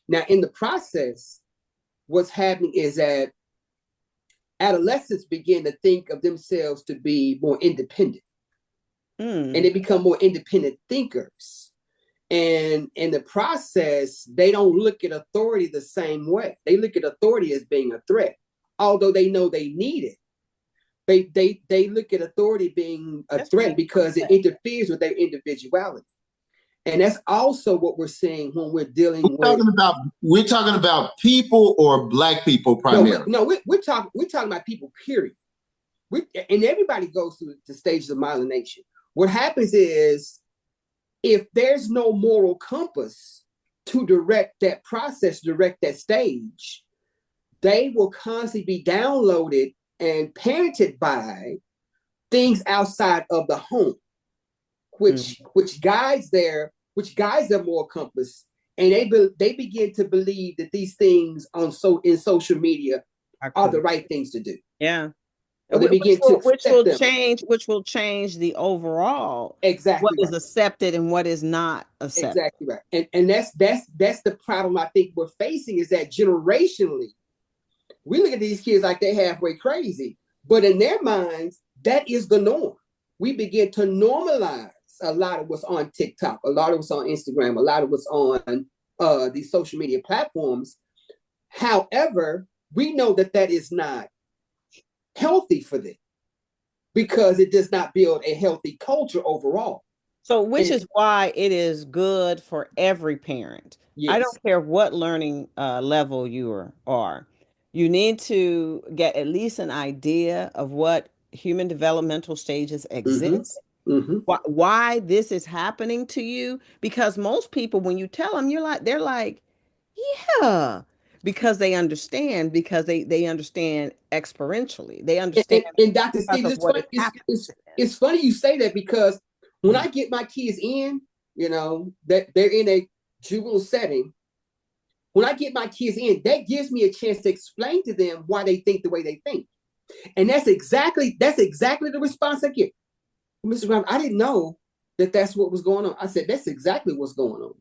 Speaker 3: Now, in the process, what's happening is that adolescents begin to think of themselves to be more independent, and they become more independent thinkers. And in the process, they don't look at authority the same way. They look at authority as being a threat, although they know they need it. They look at authority being a
Speaker 1: That's
Speaker 3: threat because it interferes with their individuality. And that's also what we're seeing when we're dealing with.
Speaker 2: We're talking about people or Black people primarily.
Speaker 3: We're talking about people. Period. And everybody goes through the stages of myelination. What happens is, if there's no moral compass to direct that process, direct that stage, they will constantly be downloaded and parented by things outside of the home, which guides their moral compass, and they begin to believe that these things in social media are the right things to do.
Speaker 1: Yeah.
Speaker 3: And they begin to
Speaker 1: Which will change the overall
Speaker 3: exactly
Speaker 1: what is
Speaker 3: right.
Speaker 1: accepted and what is not accepted.
Speaker 3: Exactly right. And that's the problem I think we're facing, is that generationally we look at these kids like they're halfway crazy, but in their minds that is the norm. We begin to normalize a lot of what's on TikTok, a lot of what's on Instagram, a lot of what's on these social media platforms. However, we know that that is not healthy for them because it does not build a healthy culture overall.
Speaker 1: So, which is why it is good for every parent. I
Speaker 3: Yes.
Speaker 1: don't care what learning level you are. You need to get at least an idea of what human developmental stages exist, why this is happening to you. Because most people, when you tell them, they're like, yeah, because they understand experientially. They understand
Speaker 3: And Dr.
Speaker 1: because
Speaker 3: Steve,
Speaker 1: of what has happened to them.
Speaker 3: it's funny you say that, because when I get my kids in, that they're in a juvenile setting. When I get my kids in, that gives me a chance to explain to them why they think the way they think. And that's exactly the response I get. Mr. Grimes, I didn't know that that's what was going on. I said, that's exactly what's going on.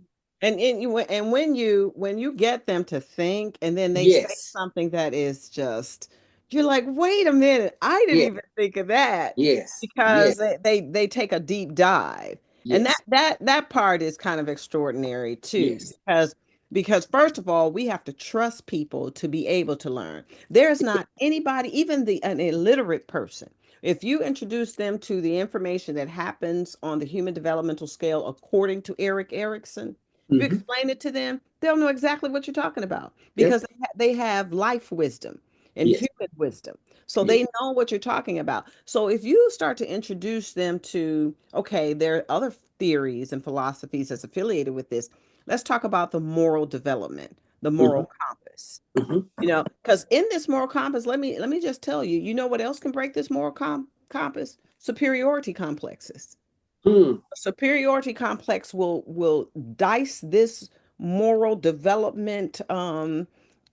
Speaker 1: And when you get them to think and then they say
Speaker 3: Yes.
Speaker 1: something that is just you're like, wait a minute, I didn't
Speaker 3: Yes.
Speaker 1: even think of that
Speaker 3: Yes.
Speaker 1: because
Speaker 3: Yes.
Speaker 1: they take a deep dive. And
Speaker 3: Yes.
Speaker 1: that part is kind of extraordinary too
Speaker 3: Yes.
Speaker 1: because first of all, we have to trust people to be able to learn. There's not anybody, even an illiterate person, if you introduce them to the information that happens on the human developmental scale according to Eric Erickson, if you
Speaker 3: Mm-hmm.
Speaker 1: explain it to them, they'll know exactly what you're talking about
Speaker 3: Yep.
Speaker 1: because they have life wisdom and
Speaker 3: Yes.
Speaker 1: human wisdom. So
Speaker 3: Yes.
Speaker 1: they know what you're talking about. So if you start to introduce them to, okay, there are other theories and philosophies that's affiliated with this. Let's talk about the moral development, the
Speaker 3: Mm-hmm.
Speaker 1: moral compass.
Speaker 3: Mm-hmm.
Speaker 1: Because in this moral compass, let me just tell you, you know what else can break this moral compass? Superiority complexes.
Speaker 3: Mm.
Speaker 1: Superiority complex will dice this moral development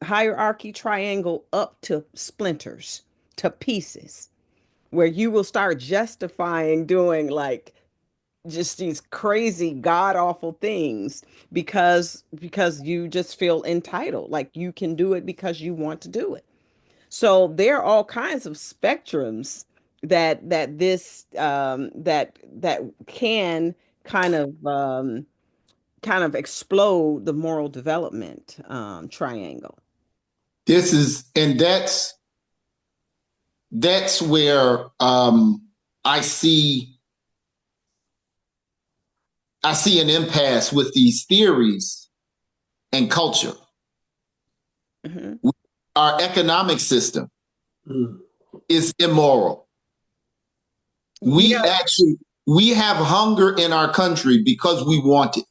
Speaker 1: hierarchy triangle up to splinters, to pieces, where you will start justifying doing like just these crazy god awful things because you just feel entitled, like you can do it because you want to do it. So there are all kinds of spectrums that this that can kind of explode the moral development triangle.
Speaker 2: This is, and that's where I see I see an impasse with these theories and culture.
Speaker 1: Hmm.
Speaker 2: Our economic system
Speaker 3: Mm.
Speaker 2: is immoral. We
Speaker 1: Yeah,
Speaker 2: actually we have hunger in our country because we want it.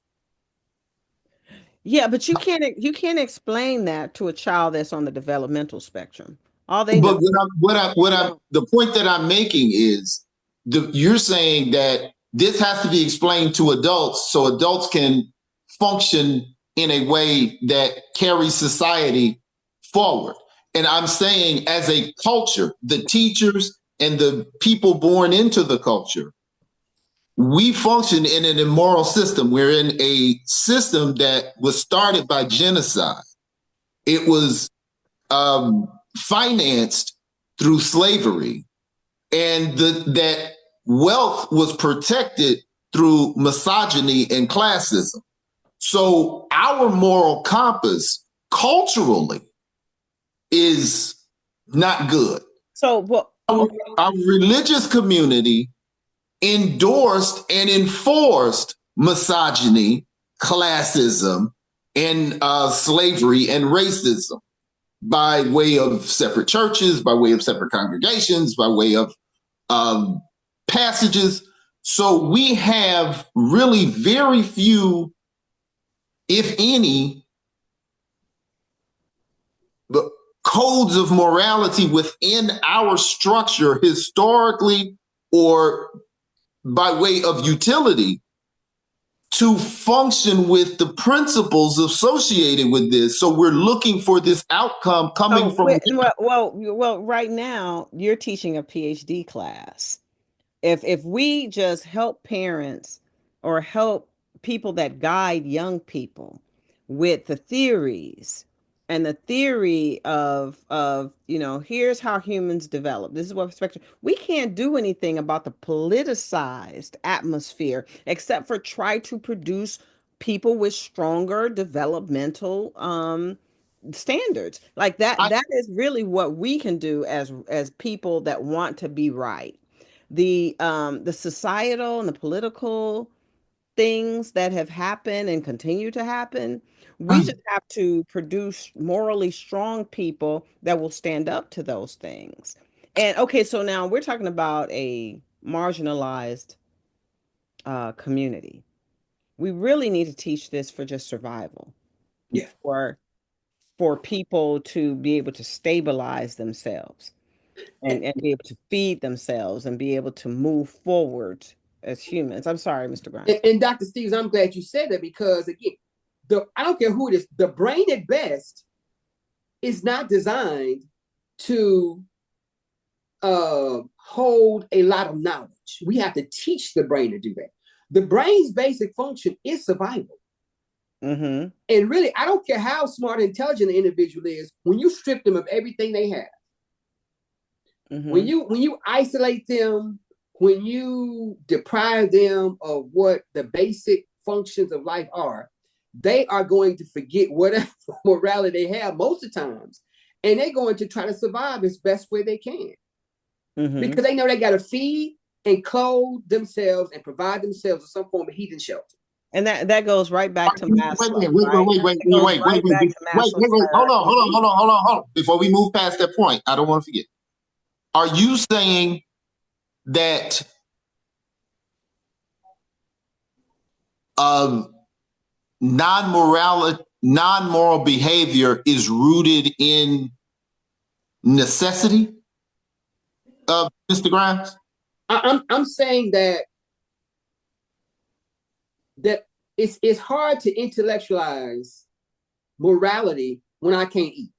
Speaker 1: yeah, but you can't explain that to a child that's on the developmental spectrum. All they know,
Speaker 2: But what
Speaker 1: they
Speaker 2: I'm
Speaker 1: don't.
Speaker 2: the point that I'm making is you're saying that this has to be explained to adults so adults can function in a way that carries society forward. And I'm saying, as a culture, the teachers and the people born into the culture, we function in an immoral system. We're in a system that was started by genocide. It was financed through slavery, and that wealth was protected through misogyny and classism. So our moral compass culturally is not good.
Speaker 1: So, well,
Speaker 2: Our religious community endorsed and enforced misogyny, classism, and slavery and racism by way of separate churches, by way of separate congregations, by way of um, passages. So we have really very few, if any, codes of morality within our structure historically or by way of utility to function with the principles associated with this. So we're looking for this outcome coming
Speaker 1: oh,
Speaker 2: from.
Speaker 1: well, right now you're teaching a PhD class. If we just help parents or help people that guide young people with the theories and the theory of here's how humans develop, this is what spectrum, we can't do anything about the politicized atmosphere except for try to produce people with stronger developmental standards. Like that
Speaker 2: I,
Speaker 1: that is really what we can do as people that want to be right. The societal and the political things that have happened and continue to happen, we
Speaker 2: I,
Speaker 1: just have to produce morally strong people that will stand up to those things. And okay, so now we're talking about a marginalized community. We really need to teach this for just survival,
Speaker 3: Yeah.
Speaker 1: for people to be able to stabilize themselves and be able to feed themselves and be able to move forward. as humans. I'm sorry, Mr. Grimes.
Speaker 3: And Dr. Stevens, I'm glad you said that, because again, I don't care who it is, the brain at best is not designed to hold a lot of knowledge. We have to teach the brain to do that. The brain's basic function is survival.
Speaker 1: Mm-hmm.
Speaker 3: And really, I don't care how smart and intelligent the individual is, when you strip them of everything they have,
Speaker 1: Mm-hmm.
Speaker 3: when you isolate them, when you deprive them of what the basic functions of life are, they are going to forget whatever morality they have most of the times. And they're going to try to survive as best way they can.
Speaker 1: Mm-hmm.
Speaker 3: Because they know they got to feed and clothe themselves and provide themselves with some form of heat and shelter.
Speaker 1: And that goes right back to Maslow.
Speaker 2: Wait. Hold on. Before we move past that point, I don't want to forget. Are you saying that non-moral behavior is rooted in necessity, Mr. Grimes?
Speaker 3: I'm saying that it's hard to intellectualize morality when I can't eat.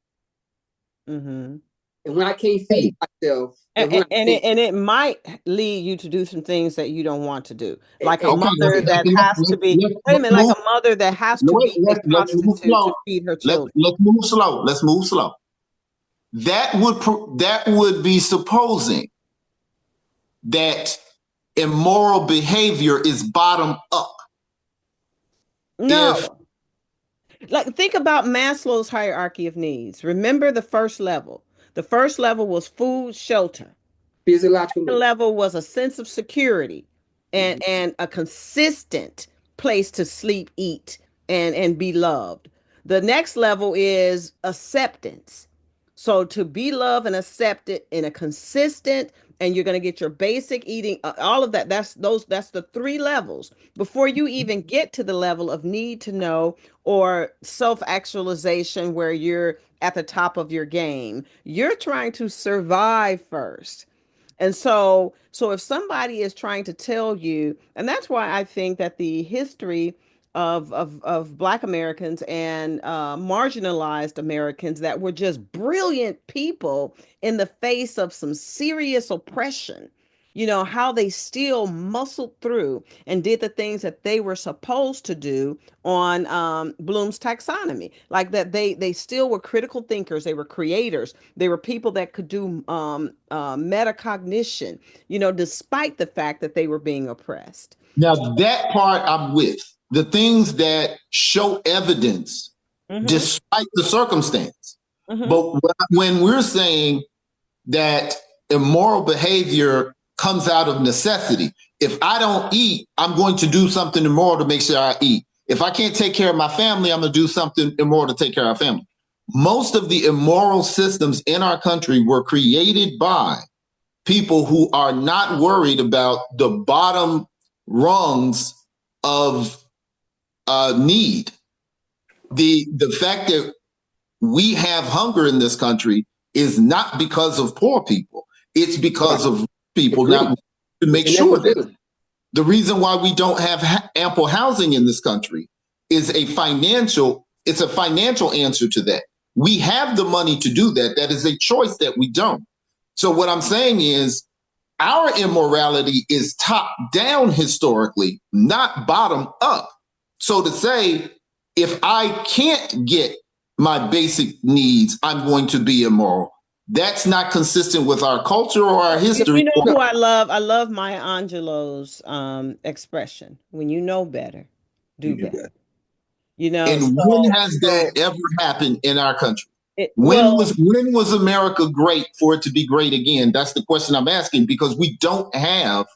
Speaker 1: Mm-hmm.
Speaker 3: And when I can't feed myself,
Speaker 1: and it might lead you to do some things that you don't want to do, like a mother that has to be. Wait a minute, like a mother that has to be a prostitute to feed her children.
Speaker 2: Let's move slow. Let's move slow. That would be supposing that immoral behavior is bottom up.
Speaker 1: No. Like, think about Maslow's hierarchy of needs. Remember the first level. The first level was food, shelter.
Speaker 3: Physiological
Speaker 1: The level was a sense of security and a consistent place to sleep, eat, and be loved. The next level is acceptance. So to be loved and accepted in a consistent, and you're going to get your basic eating, all of that. That's the three levels before you even get to the level of need to know or self-actualization, where you're at the top of your game. You're trying to survive first. And so if somebody is trying to tell you, and that's why I think that the history of Black Americans and marginalized Americans that were just brilliant people in the face of some serious oppression, how they still muscled through and did the things that they were supposed to do on Bloom's taxonomy. Like that, they still were critical thinkers. They were creators. They were people that could do metacognition, despite the fact that they were being oppressed.
Speaker 2: Now, that part I'm with. The things that show evidence despite the circumstance. But when we're saying that immoral behavior comes out of necessity, if I don't eat, I'm going to do something immoral to make sure I eat. If I can't take care of my family, I'm going to do something immoral to take care of our family. Most of the immoral systems in our country were created by people who are not worried about the bottom rungs of need. The fact that we have hunger in this country is not because of poor people. It's because of people not to make sure that the reason why we don't have ample housing in this country is a financial answer to that. We have the money to do that. That is a choice that we don't. So what I'm saying is our immorality is top down historically, not bottom up. So to say, if I can't get my basic needs, I'm going to be immoral. That's not consistent with our culture or our history.
Speaker 1: You know who I love? I love Maya Angelou's expression. When you know better, do better.
Speaker 2: And when has that ever happened in our country? When was America great for it to be great again? That's the question I'm asking, because we don't have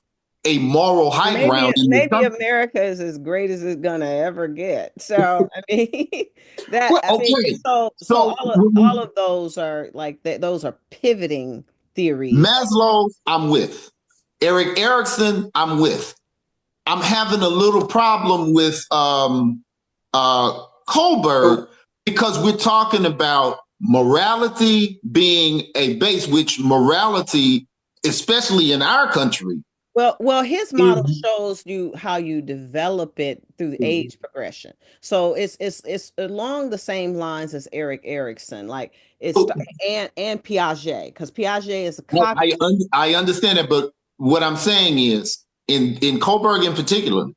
Speaker 2: a moral high ground.
Speaker 1: Maybe America is as great as it's gonna ever get. So I mean, all of those are like that. Those are pivoting theories.
Speaker 2: Maslow, I'm with. Erik Erikson, I'm with. I'm having a little problem with Kohlberg because we're talking about morality being a base, which morality, especially in our country,
Speaker 1: Well, his
Speaker 2: Is
Speaker 1: model shows you how you develop it through the
Speaker 3: Mhm.
Speaker 1: age progression. So it's along the same lines as Eric Erickson, like it's and Piaget, because Piaget is a cognitive.
Speaker 2: I understand it, but what I'm saying is, in Kohlberg in particular,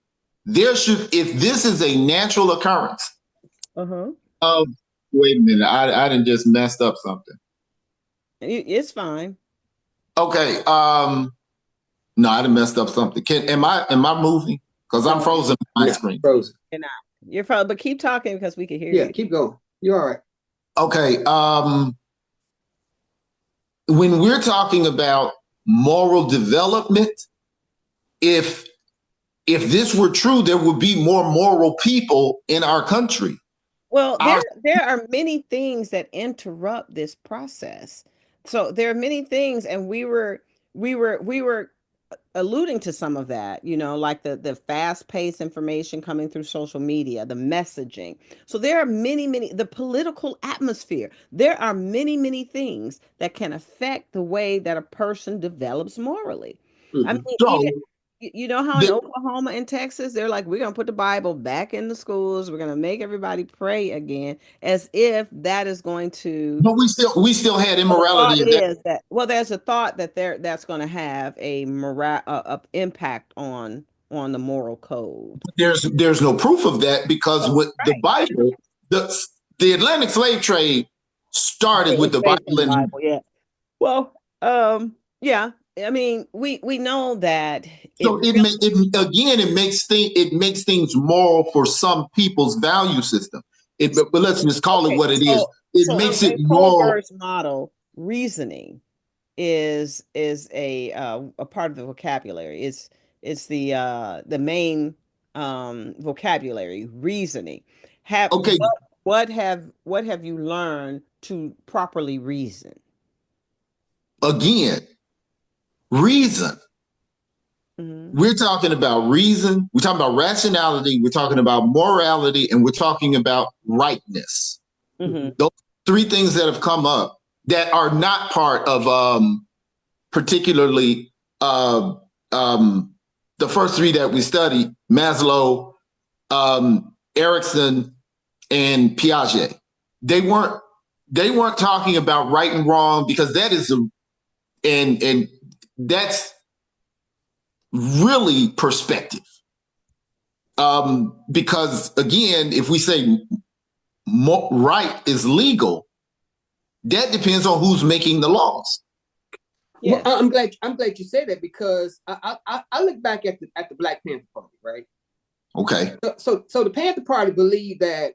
Speaker 2: there should, if this is a natural occurrence
Speaker 1: Uh-huh.
Speaker 2: of, wait a minute, I didn't just messed up something.
Speaker 1: It's fine.
Speaker 2: Okay, no, I done messed up something. Am I moving? Because I'm
Speaker 1: No,
Speaker 2: frozen on my
Speaker 3: No,
Speaker 2: screen.
Speaker 3: frozen.
Speaker 1: you're not. You're probably, but keep talking because we can hear
Speaker 3: Yeah,
Speaker 1: you.
Speaker 3: keep going. You're all right.
Speaker 2: Okay, when we're talking about moral development, if if this were true, there would be more moral people in our country.
Speaker 1: Well,
Speaker 2: Our
Speaker 1: there are many things that interrupt this process. So there are many things, and we were alluding to some of that, like the fast-paced information coming through social media, the messaging. So there are many, the political atmosphere. There are many things that can affect the way that a person develops morally. I
Speaker 3: Mm-hmm.
Speaker 1: mean, even
Speaker 2: so
Speaker 1: you know how in
Speaker 2: the,
Speaker 1: Oklahoma and Texas, they're like, we're gonna put the Bible back in the schools, we're gonna make everybody pray again, as if that is going to.
Speaker 2: but we still had
Speaker 1: Well, the thought
Speaker 2: immorality in that.
Speaker 1: is that, well, there's a thought that that's going to have a impact on the moral code.
Speaker 2: There's no proof of that because
Speaker 1: Oh,
Speaker 2: with the
Speaker 1: right.
Speaker 2: Bible, the Atlantic slave trade started with
Speaker 1: It's
Speaker 2: the
Speaker 1: based on
Speaker 2: Bible
Speaker 1: the
Speaker 2: and
Speaker 1: Bible, yeah. Well, yeah. I mean, we know that it
Speaker 2: so
Speaker 1: really.
Speaker 2: it makes things moral for some people's value system. But let's just call it
Speaker 1: Okay.
Speaker 2: what it is.
Speaker 1: So
Speaker 2: It
Speaker 1: so
Speaker 2: makes it
Speaker 1: in
Speaker 2: moral.
Speaker 1: Kohlberg's model, reasoning is a part of the vocabulary. It's the main vocabulary, reasoning. Have
Speaker 2: Okay,
Speaker 1: what have you learned to properly reason?
Speaker 2: again, reason.
Speaker 1: Hmm.
Speaker 2: We're talking about reason. We're talking about rationality. We're talking about morality, and we're talking about rightness.
Speaker 1: Hmm.
Speaker 2: Those three things that have come up that are not part of particularly uh, um, the first three that we studied: Maslow, Erickson, and Piaget. They weren't they weren't talking about right and wrong because that is and that's really perspective. Because again, if we say right is legal, that depends on who's making the laws.
Speaker 3: Well,
Speaker 1: Yes.
Speaker 3: I'm glad you said that because I look back at the Black Panther Party, right?
Speaker 2: Okay.
Speaker 3: So the Panther Party believed that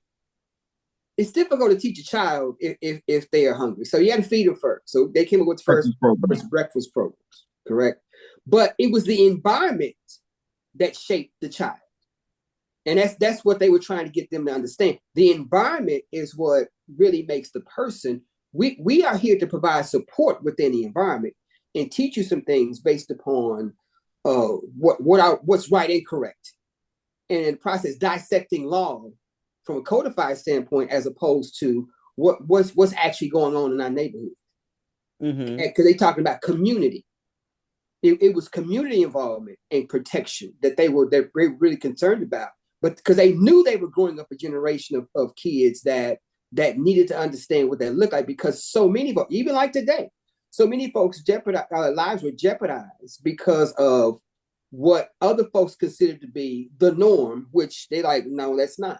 Speaker 3: it's difficult to teach a child if they are hungry. So you had to feed them first. So they came up with the first breakfast programs, correct? But it was the environment that shaped the child. And that's what they were trying to get them to understand. The environment is what really makes the person. We are here to provide support within the environment and teach you some things based upon what's right and correct. And in the process, dissecting law from a codified standpoint as opposed to what's actually going on in our neighborhood.
Speaker 1: Hmm.
Speaker 3: Because they talking about community. It was community involvement and protection that they were really concerned about. But because they knew they were growing up a generation of kids that needed to understand what that looked like, because so many folks, even like today, so many folks lives were jeopardized because of what other folks considered to be the norm, which they like, no, that's not.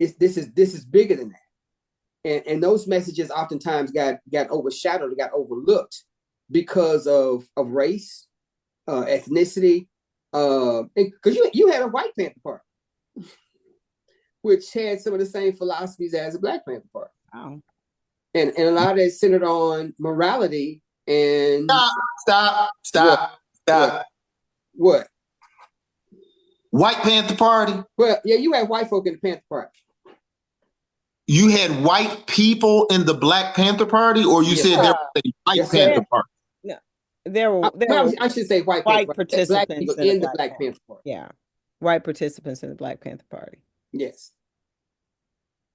Speaker 3: This is bigger than that. And those messages oftentimes got overshadowed, got overlooked because of race, ethnicity, because you had a White Panther Party, which had some of the same philosophies as the Black Panther Party,
Speaker 1: Wow.
Speaker 3: and a lot of that centered on morality and
Speaker 2: Stop,
Speaker 3: what
Speaker 2: stop,
Speaker 3: what
Speaker 2: stop.
Speaker 3: what.
Speaker 2: White Panther Party.
Speaker 3: Well, yeah, you had white folk in the Panther Party.
Speaker 2: You had white people in the Black Panther Party, or you
Speaker 3: Yes,
Speaker 2: said
Speaker 3: sir.
Speaker 2: there was a White
Speaker 3: Yes, sir.
Speaker 2: Panther Party?
Speaker 1: No, there were
Speaker 3: I should say white Panther
Speaker 1: white
Speaker 3: Party. Black people
Speaker 1: participants in the
Speaker 3: in the
Speaker 1: Black
Speaker 3: Black
Speaker 1: Panther.
Speaker 3: Panther Party.
Speaker 1: Yeah, white participants in the Black Panther Party.
Speaker 3: Yes.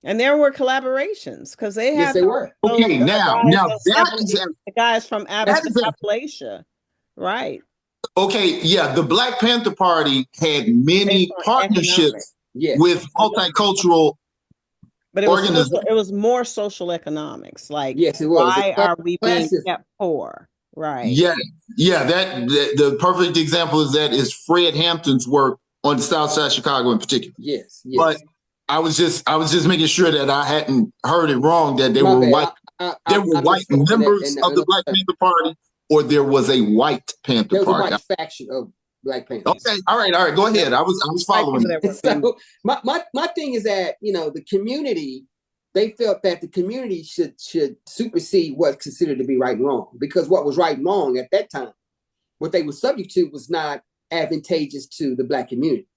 Speaker 1: And there were collaborations because they
Speaker 3: Yes,
Speaker 1: had
Speaker 3: they were.
Speaker 1: those
Speaker 2: Okay, now
Speaker 1: guys,
Speaker 2: that is
Speaker 1: the guys from
Speaker 2: that is
Speaker 1: Appalachia, right?
Speaker 2: Okay, yeah, the Black Panther Party had
Speaker 1: based
Speaker 2: many
Speaker 1: on economic.
Speaker 2: partnerships
Speaker 3: Yes.
Speaker 2: with multicultural
Speaker 1: But it was social,
Speaker 2: organizations.
Speaker 1: it was more social economics. Like,
Speaker 3: Yes, it was.
Speaker 1: why are we being
Speaker 3: Classism.
Speaker 1: kept poor? Right.
Speaker 2: Yeah, yeah. The perfect example is that is Fred Hampton's work on the South Side of Chicago in particular.
Speaker 3: Yes,
Speaker 2: But
Speaker 3: yes.
Speaker 2: I was just making sure that I hadn't heard it wrong. That
Speaker 3: My bad.
Speaker 2: there were
Speaker 3: I
Speaker 2: white
Speaker 3: misspoke in that.
Speaker 2: members of the Black Panther Party, or there was a white Panther
Speaker 3: There was a
Speaker 2: Party.
Speaker 3: white faction of Black Panthers.
Speaker 2: Okay, all right, go
Speaker 1: There
Speaker 2: ahead. I was
Speaker 1: were white
Speaker 2: following
Speaker 1: people
Speaker 2: you.
Speaker 1: that were being.
Speaker 3: So my thing is that the community, they felt that the community should supersede what's considered to be right and wrong, because what was right and wrong at that time, what they were subject to, was not advantageous to the Black community.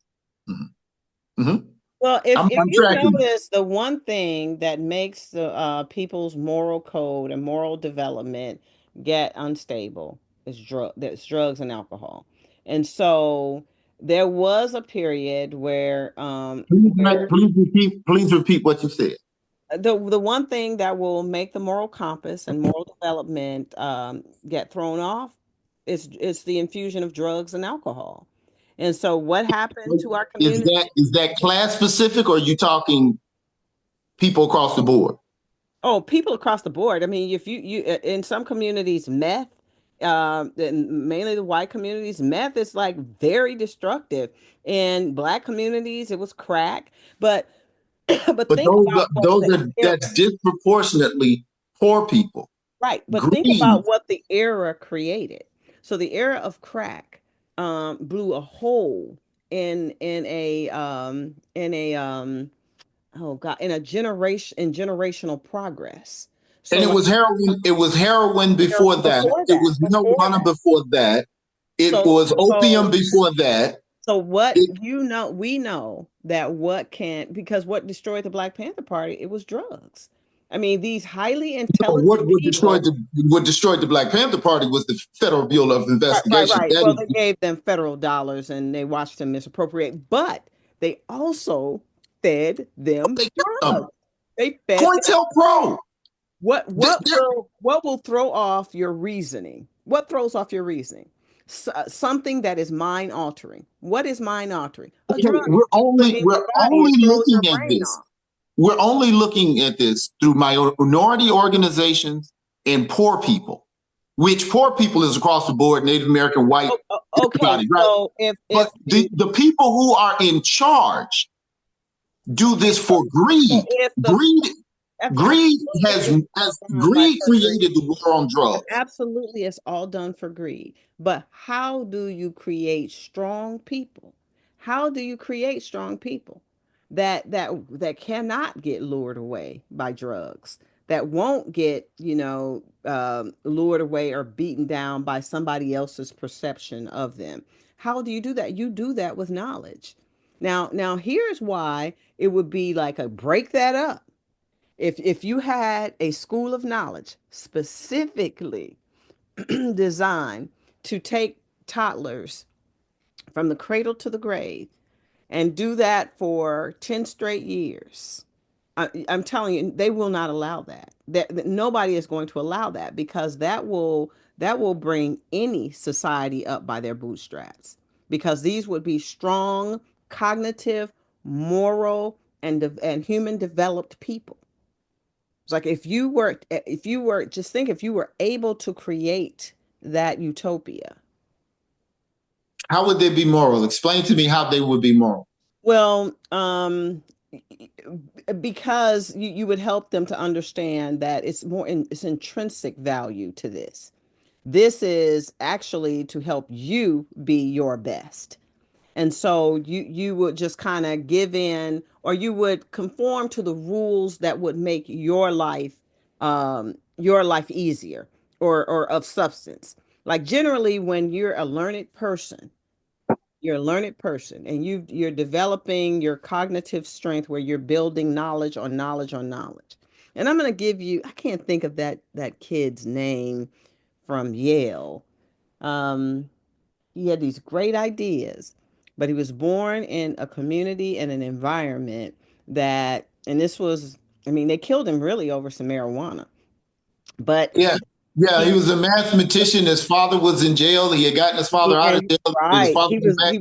Speaker 2: Mm-hmm. Mm-hmm.
Speaker 1: Well, if
Speaker 2: I'm
Speaker 1: you
Speaker 2: tracking.
Speaker 1: notice, the one thing that makes the people's moral code and moral development get unstable is drugs and alcohol. And so there was a period where
Speaker 2: Please repeat what you said.
Speaker 1: the one thing that will make the moral compass and moral development get thrown off is the infusion of drugs and alcohol. And so what happened to our
Speaker 2: Is
Speaker 1: community?
Speaker 2: that class specific, or are you talking people across the board?
Speaker 1: Oh, people across the board. I mean, if you in some communities, meth, and mainly the white communities, meth is like very destructive. In black communities, it was crack. But but
Speaker 2: But
Speaker 1: think about what
Speaker 2: that's disproportionately poor people.
Speaker 1: right. But think
Speaker 2: Greed.
Speaker 1: about what the era created. So the era of crack blew a hole in a oh God, in a generation in generational progress.
Speaker 2: And
Speaker 1: So when
Speaker 2: it was heroin before that.
Speaker 1: before
Speaker 2: It
Speaker 1: that,
Speaker 2: was
Speaker 1: before
Speaker 2: marijuana
Speaker 1: that.
Speaker 2: before that. It
Speaker 1: So
Speaker 2: was opium
Speaker 1: so
Speaker 2: before that.
Speaker 1: so what
Speaker 2: It,
Speaker 1: we know that what can because what destroyed the Black Panther Party, it was drugs. I mean, these highly intelligent people.
Speaker 2: what destroyed the Black Panther Party was the Federal Bureau of
Speaker 1: Right, right,
Speaker 2: Investigation.
Speaker 1: right.
Speaker 2: That
Speaker 1: Well, they
Speaker 2: is
Speaker 1: gave them federal dollars and they watched them misappropriate, but they also fed them
Speaker 2: they kept
Speaker 1: drugs.
Speaker 2: them.
Speaker 1: They fed them.
Speaker 2: COINTELPRO.
Speaker 1: What
Speaker 2: They-
Speaker 1: what
Speaker 2: they're-
Speaker 1: will what will throw off your reasoning? What throws off your reasoning? Something that is mind altering. What is mind altering? A
Speaker 2: okay,
Speaker 1: drug you put in
Speaker 2: we're
Speaker 1: your body,
Speaker 2: only
Speaker 1: it throws your
Speaker 2: looking at
Speaker 1: brain
Speaker 2: this.
Speaker 1: off.
Speaker 2: We're only looking at this through minority organizations and poor people, which poor people is across the board, Native American, white,
Speaker 1: Okay,
Speaker 2: everybody, right?
Speaker 1: so if
Speaker 2: But the people who are in charge do this for greed.
Speaker 1: if the
Speaker 2: Greed, greed
Speaker 1: absolutely
Speaker 2: has,
Speaker 1: it's all
Speaker 2: has
Speaker 1: done by
Speaker 2: greed
Speaker 1: for greed.
Speaker 2: created the war on drugs.
Speaker 1: Absolutely, it's all done for greed. But how do you create strong people? How do you create strong people that cannot get lured away by drugs? That won't get, lured away or beaten down by somebody else's perception of them. How do you do that? You do that with knowledge. Now here's why it would be like a break that up. If you had a school of knowledge specifically designed to take toddlers from the cradle to the grave and do that for 10 straight years. I'm telling you, they will not allow that. That nobody is going to allow that because that will bring any society up by their bootstraps. Because these would be strong, cognitive, moral, and human developed people. It's like if you were just think if you were able to create that utopia.
Speaker 2: How would they be moral? Explain to me how they would be moral.
Speaker 1: Well, because you would help them to understand that it's intrinsic value to this. This is actually to help you be your best. And so you would just kind of give in or you would conform to the rules that would make your life easier or of substance. Like generally when you're a learned person and you're developing your cognitive strength where you're building knowledge on knowledge on knowledge. And I'm going to give you, I can't think of that kid's name from Yale. Um, he had these great ideas, but he was born in a community and an environment and this was, I mean, they killed him really over some marijuana. But
Speaker 2: Yeah. Yeah, he was a mathematician. His father was in jail. He had gotten his father out of
Speaker 1: And
Speaker 2: jail. His
Speaker 1: right,
Speaker 2: father came back.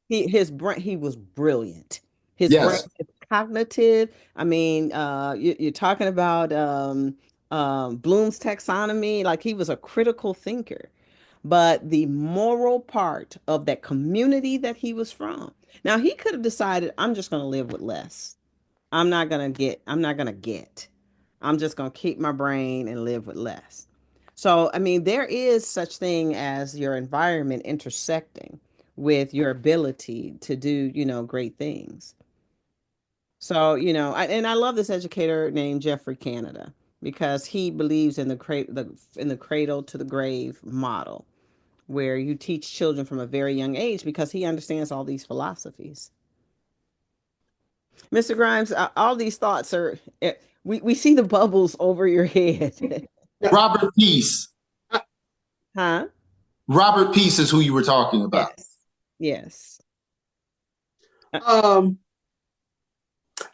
Speaker 1: his brain, he was brilliant. His brain
Speaker 2: Yes.
Speaker 1: is cognitive. I mean, you're talking about Bloom's taxonomy. Like he was a critical thinker, but the moral part of that community that he was from. Now he could have decided, I'm just going to live with less. I'm not gonna get. I'm just gonna keep my brain and live with less. So, I mean, there is such thing as your environment intersecting with your ability to do, great things. So, and I love this educator named Jeffrey Canada because he believes in the cradle to the grave model, where you teach children from a very young age because he understands all these philosophies. Mr. Grimes, all these thoughts are, we see the bubbles over your head.
Speaker 3: Now,
Speaker 2: Robert Peace.
Speaker 3: I,
Speaker 1: Huh?
Speaker 2: Robert Peace is who you were talking about.
Speaker 1: Yes. Yes. Uh,
Speaker 3: um,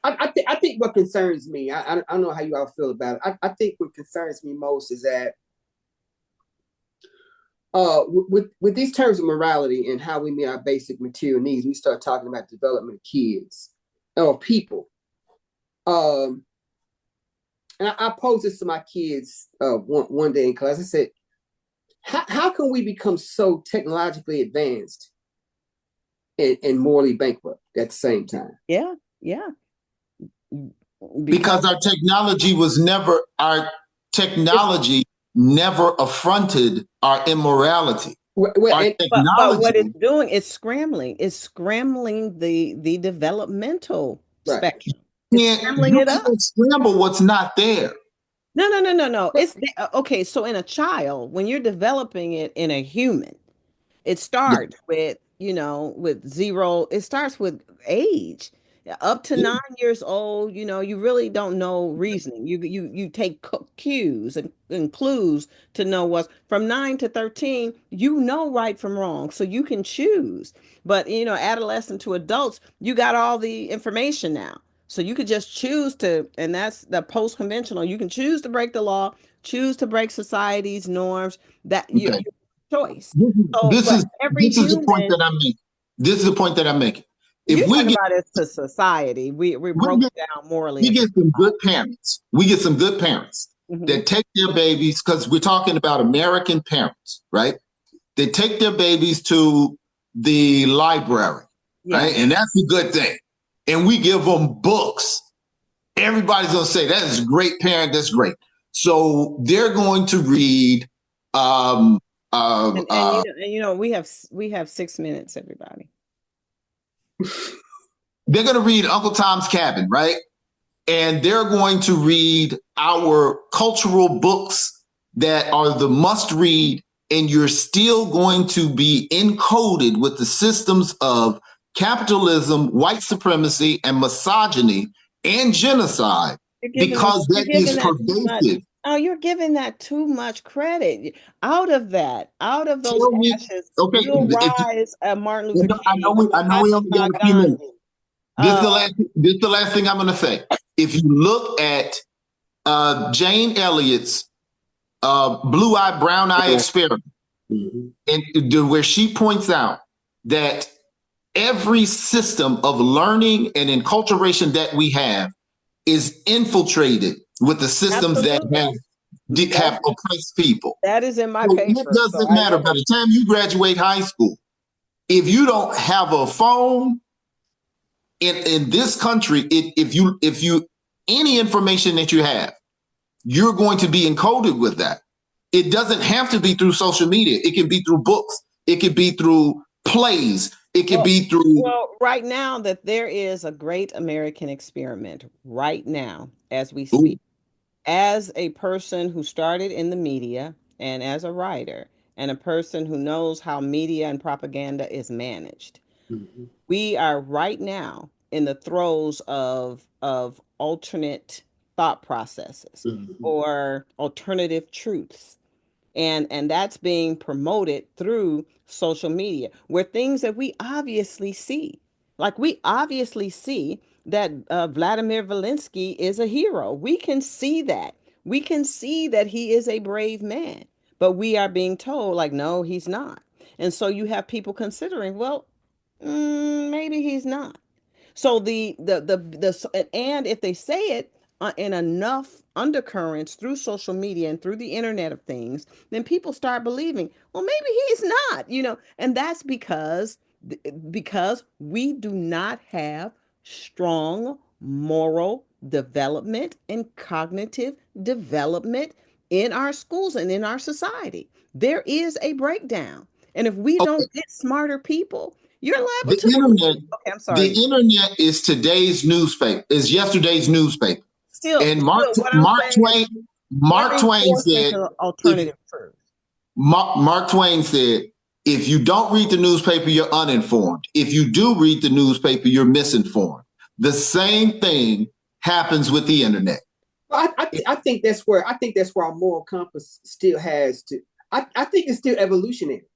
Speaker 3: I think what concerns me, I don't know how you all feel about it. I think what concerns me most is that with these terms of morality and how we meet our basic material needs, we start talking about development of kids or people. Um, and I posed this to my kids one day in class. I said, how can we become so technologically advanced and morally bankrupt at the same time?
Speaker 1: yeah. Yeah. Because
Speaker 2: Because our
Speaker 3: It's,
Speaker 2: technology never affronted our immorality. Our
Speaker 3: and
Speaker 1: but what it's
Speaker 2: technology
Speaker 1: doing is scrambling. It's scrambling the developmental
Speaker 3: right.
Speaker 1: spectrum. It's scrambling
Speaker 2: you
Speaker 1: it up.
Speaker 2: can't scramble what's not there.
Speaker 1: No, no, no, no, no. Okay. So in a child, when you're developing it in a human, it
Speaker 2: Yeah,
Speaker 1: starts with, with zero. It starts with age. Up to
Speaker 2: yeah,
Speaker 1: 9 years old, you really don't know reasoning. You take cues and clues to know what's from 9 to 13. You know right from wrong, so you can choose. But adolescent to adults, you got all the information now, so you could just choose to, and that's the post-conventional. You can choose to break the law, choose to break society's norms. That
Speaker 2: okay.
Speaker 1: you choice.
Speaker 2: This is
Speaker 1: So,
Speaker 2: this
Speaker 1: but
Speaker 2: is
Speaker 1: every
Speaker 2: this is the point
Speaker 1: human,
Speaker 2: that I'm making. This is the point that I'm making. If
Speaker 1: you talk about it to society. We
Speaker 2: we
Speaker 1: broke
Speaker 2: get
Speaker 1: it down morally
Speaker 2: we
Speaker 1: as a
Speaker 2: get some good
Speaker 1: society.
Speaker 2: parents, we get some good parents
Speaker 1: Hmm.
Speaker 2: that take their babies because we're talking about American parents, right? They take their babies to the library, right?
Speaker 1: Yeah,
Speaker 2: And that's a good thing. And we give them books. Everybody's going to say, that is a great parent. That's great. So they're going to read, um, uh,
Speaker 1: and
Speaker 2: uh,
Speaker 1: we have 6 minutes, everybody.
Speaker 2: they're going to read Uncle Tom's Cabin, right? And they're going to read our cultural books that are the must read, and you're still going to be encoded with the systems of capitalism, white supremacy, and misogyny and genocide because
Speaker 1: You're
Speaker 2: that
Speaker 1: giving
Speaker 2: is
Speaker 1: that too much.
Speaker 2: pervasive.
Speaker 1: Oh, you're giving that too much credit. Out of those
Speaker 2: Tell me,
Speaker 1: ashes
Speaker 2: okay,
Speaker 1: will rise Martin Luther King,
Speaker 2: I know we only got
Speaker 1: Mahatma
Speaker 2: a few minutes.
Speaker 1: Gandhi.
Speaker 2: This is
Speaker 1: Uh,
Speaker 2: the last thing I'm going to say. If you look at Jane Elliott's Blue Eye, Brown Eye experiment,
Speaker 3: Mhm.
Speaker 2: and where she points out that every system of learning and enculturation that we have is infiltrated with the systems that
Speaker 1: Absolutely.
Speaker 2: have oppressed people.
Speaker 1: That is in my
Speaker 2: So it
Speaker 1: paper, so
Speaker 2: doesn't
Speaker 1: I
Speaker 2: matter
Speaker 1: know
Speaker 2: by
Speaker 1: it.
Speaker 2: the time you graduate high school, if you don't have a phone in this country, if you any information that you have, you're going to be encoded with that. It doesn't have to be through social media. It can be through books. It could be through plays. It could
Speaker 1: Well,
Speaker 2: be through.
Speaker 1: right now that there is a great American experiment right now as we
Speaker 2: Ooh,
Speaker 1: speak. As a person who started in the media and as a writer and a person who knows how media and propaganda is managed,
Speaker 3: Mhm.
Speaker 1: we are right now in the throes of alternate thought processes
Speaker 3: Mhm.
Speaker 1: or alternative truths, and that's being promoted through social media where things that we obviously see, like we obviously see that Vladimir Zelensky is a hero. We can see that. We can see that he is a brave man, but we are being told, like, no, he's not. And so you have people considering, well, maybe he's not. So and if they say it in enough undercurrents through social media and through the internet of things, then people start believing, well, maybe he's not, and that's because we do not have strong moral development and cognitive development in our schools and in our society. There is a breakdown. And if we
Speaker 2: Okay.
Speaker 1: don't get smarter people, you're liable
Speaker 2: The
Speaker 1: to lose.
Speaker 2: internet,
Speaker 1: Okay, I'm
Speaker 2: the
Speaker 1: sorry.
Speaker 2: internet is today's newspaper, is yesterday's newspaper.
Speaker 1: Still,
Speaker 2: And
Speaker 1: still, what I'm
Speaker 2: Mark
Speaker 1: saying is
Speaker 2: Twain,
Speaker 1: we're
Speaker 2: Mark
Speaker 1: being
Speaker 2: Twain
Speaker 1: forced
Speaker 2: said,
Speaker 1: into
Speaker 2: if
Speaker 1: alternative truths.
Speaker 2: Mark Twain said, if you don't read the newspaper, you're uninformed. If you do read the newspaper, you're misinformed. The same thing happens with the internet.
Speaker 3: Well, I think that's where our moral compass still has to. I think it's still evolutionary.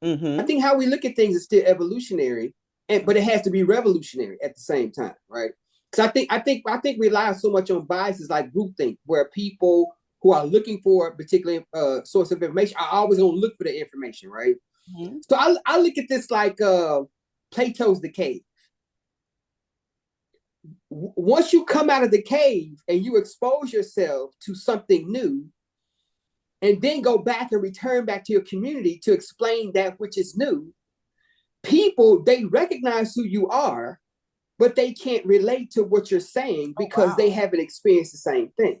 Speaker 3: I
Speaker 1: Mm-hmm.
Speaker 3: think how we look at things is still evolutionary, but it has to be revolutionary at the same time, right? Because I think we rely so much on biases like groupthink, where people who are looking for a particular source of information are always going to look for the information, right?
Speaker 1: Mm-hmm.
Speaker 3: So I look at this like Plato's The Cave. Once you come out of the cave and you expose yourself to something new, and then go back and return back to your community to explain that which is new, people, they recognize who you are, but they can't relate to what you're saying
Speaker 1: Oh,
Speaker 3: because they
Speaker 1: wow.
Speaker 3: haven't experienced the same thing.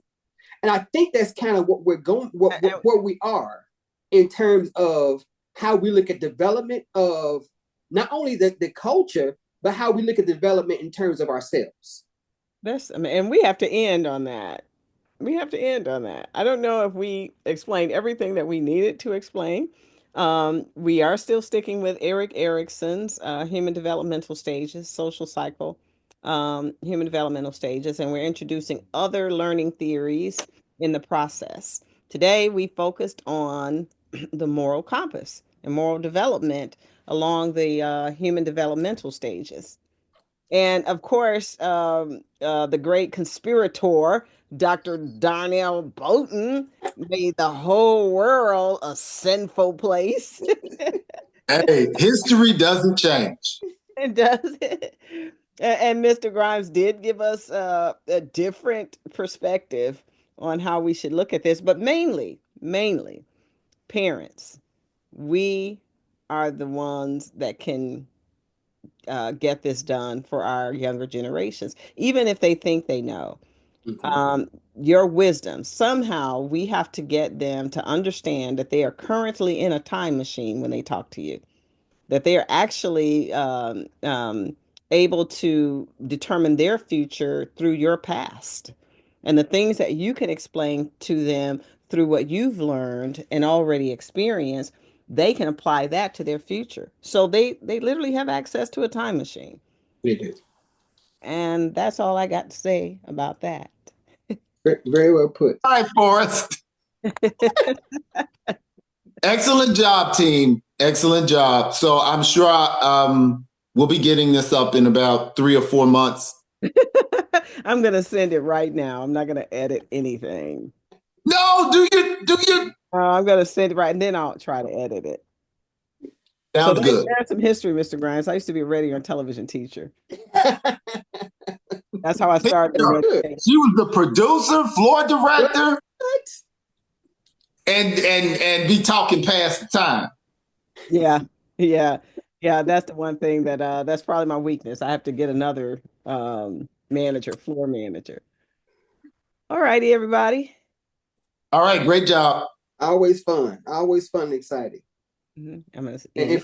Speaker 3: And I think that's kind of what we're going, where we are in terms of how we look at development of not only the culture, but how we look at development in terms of ourselves.
Speaker 1: I mean, and we have to end on that. We have to end on that. I don't know if we explained everything that we needed to explain. We are still sticking with Eric Erickson's human developmental stages, social cycle, human developmental stages, and we're introducing other learning theories in the process. Today, we focused on the moral compass and moral development along the human developmental stages. And of course, the great conspirator, Dr. Darnell Bowden, made the whole world a sinful place.
Speaker 2: Hey, history doesn't change.
Speaker 1: It does. And Mr. Grimes did give us a different perspective on how we should look at this, but mainly, parents, we are the ones that can get this done for our younger generations, even if they think they know.
Speaker 3: Mhm.
Speaker 1: Um, your wisdom, somehow we have to get them to understand that they are currently in a time machine when they talk to you, that they are actually able to determine their future through your past and the things that you can explain to them through what you've learned and already experienced. They can apply that to their future, so they literally have access to a time machine.
Speaker 3: It is.
Speaker 1: And that's all I got to say about that.
Speaker 3: Very well put.
Speaker 2: All right, Forrest. Excellent job, team. Excellent job. So I'm sure we'll be getting this up in about 3 or 4 months.
Speaker 1: I'm going to send it right now. I'm not going to edit anything.
Speaker 2: No, do you?
Speaker 1: I'm going to send it right, and then I'll try to edit it. So
Speaker 2: Sounds good.
Speaker 1: there's some history, Mr. Grimes. I used to be a radio and television teacher. That's how I started in
Speaker 3: Good.
Speaker 1: education.
Speaker 2: She was the producer, floor
Speaker 3: What?
Speaker 2: director, and be talking past the time.
Speaker 1: Yeah, yeah, yeah. That's the one thing that's probably my weakness. I have to get another manager, floor manager. All righty, everybody.
Speaker 2: All right, great job.
Speaker 3: Always fun. Always fun and exciting.
Speaker 1: I'm gonna
Speaker 3: And
Speaker 1: end.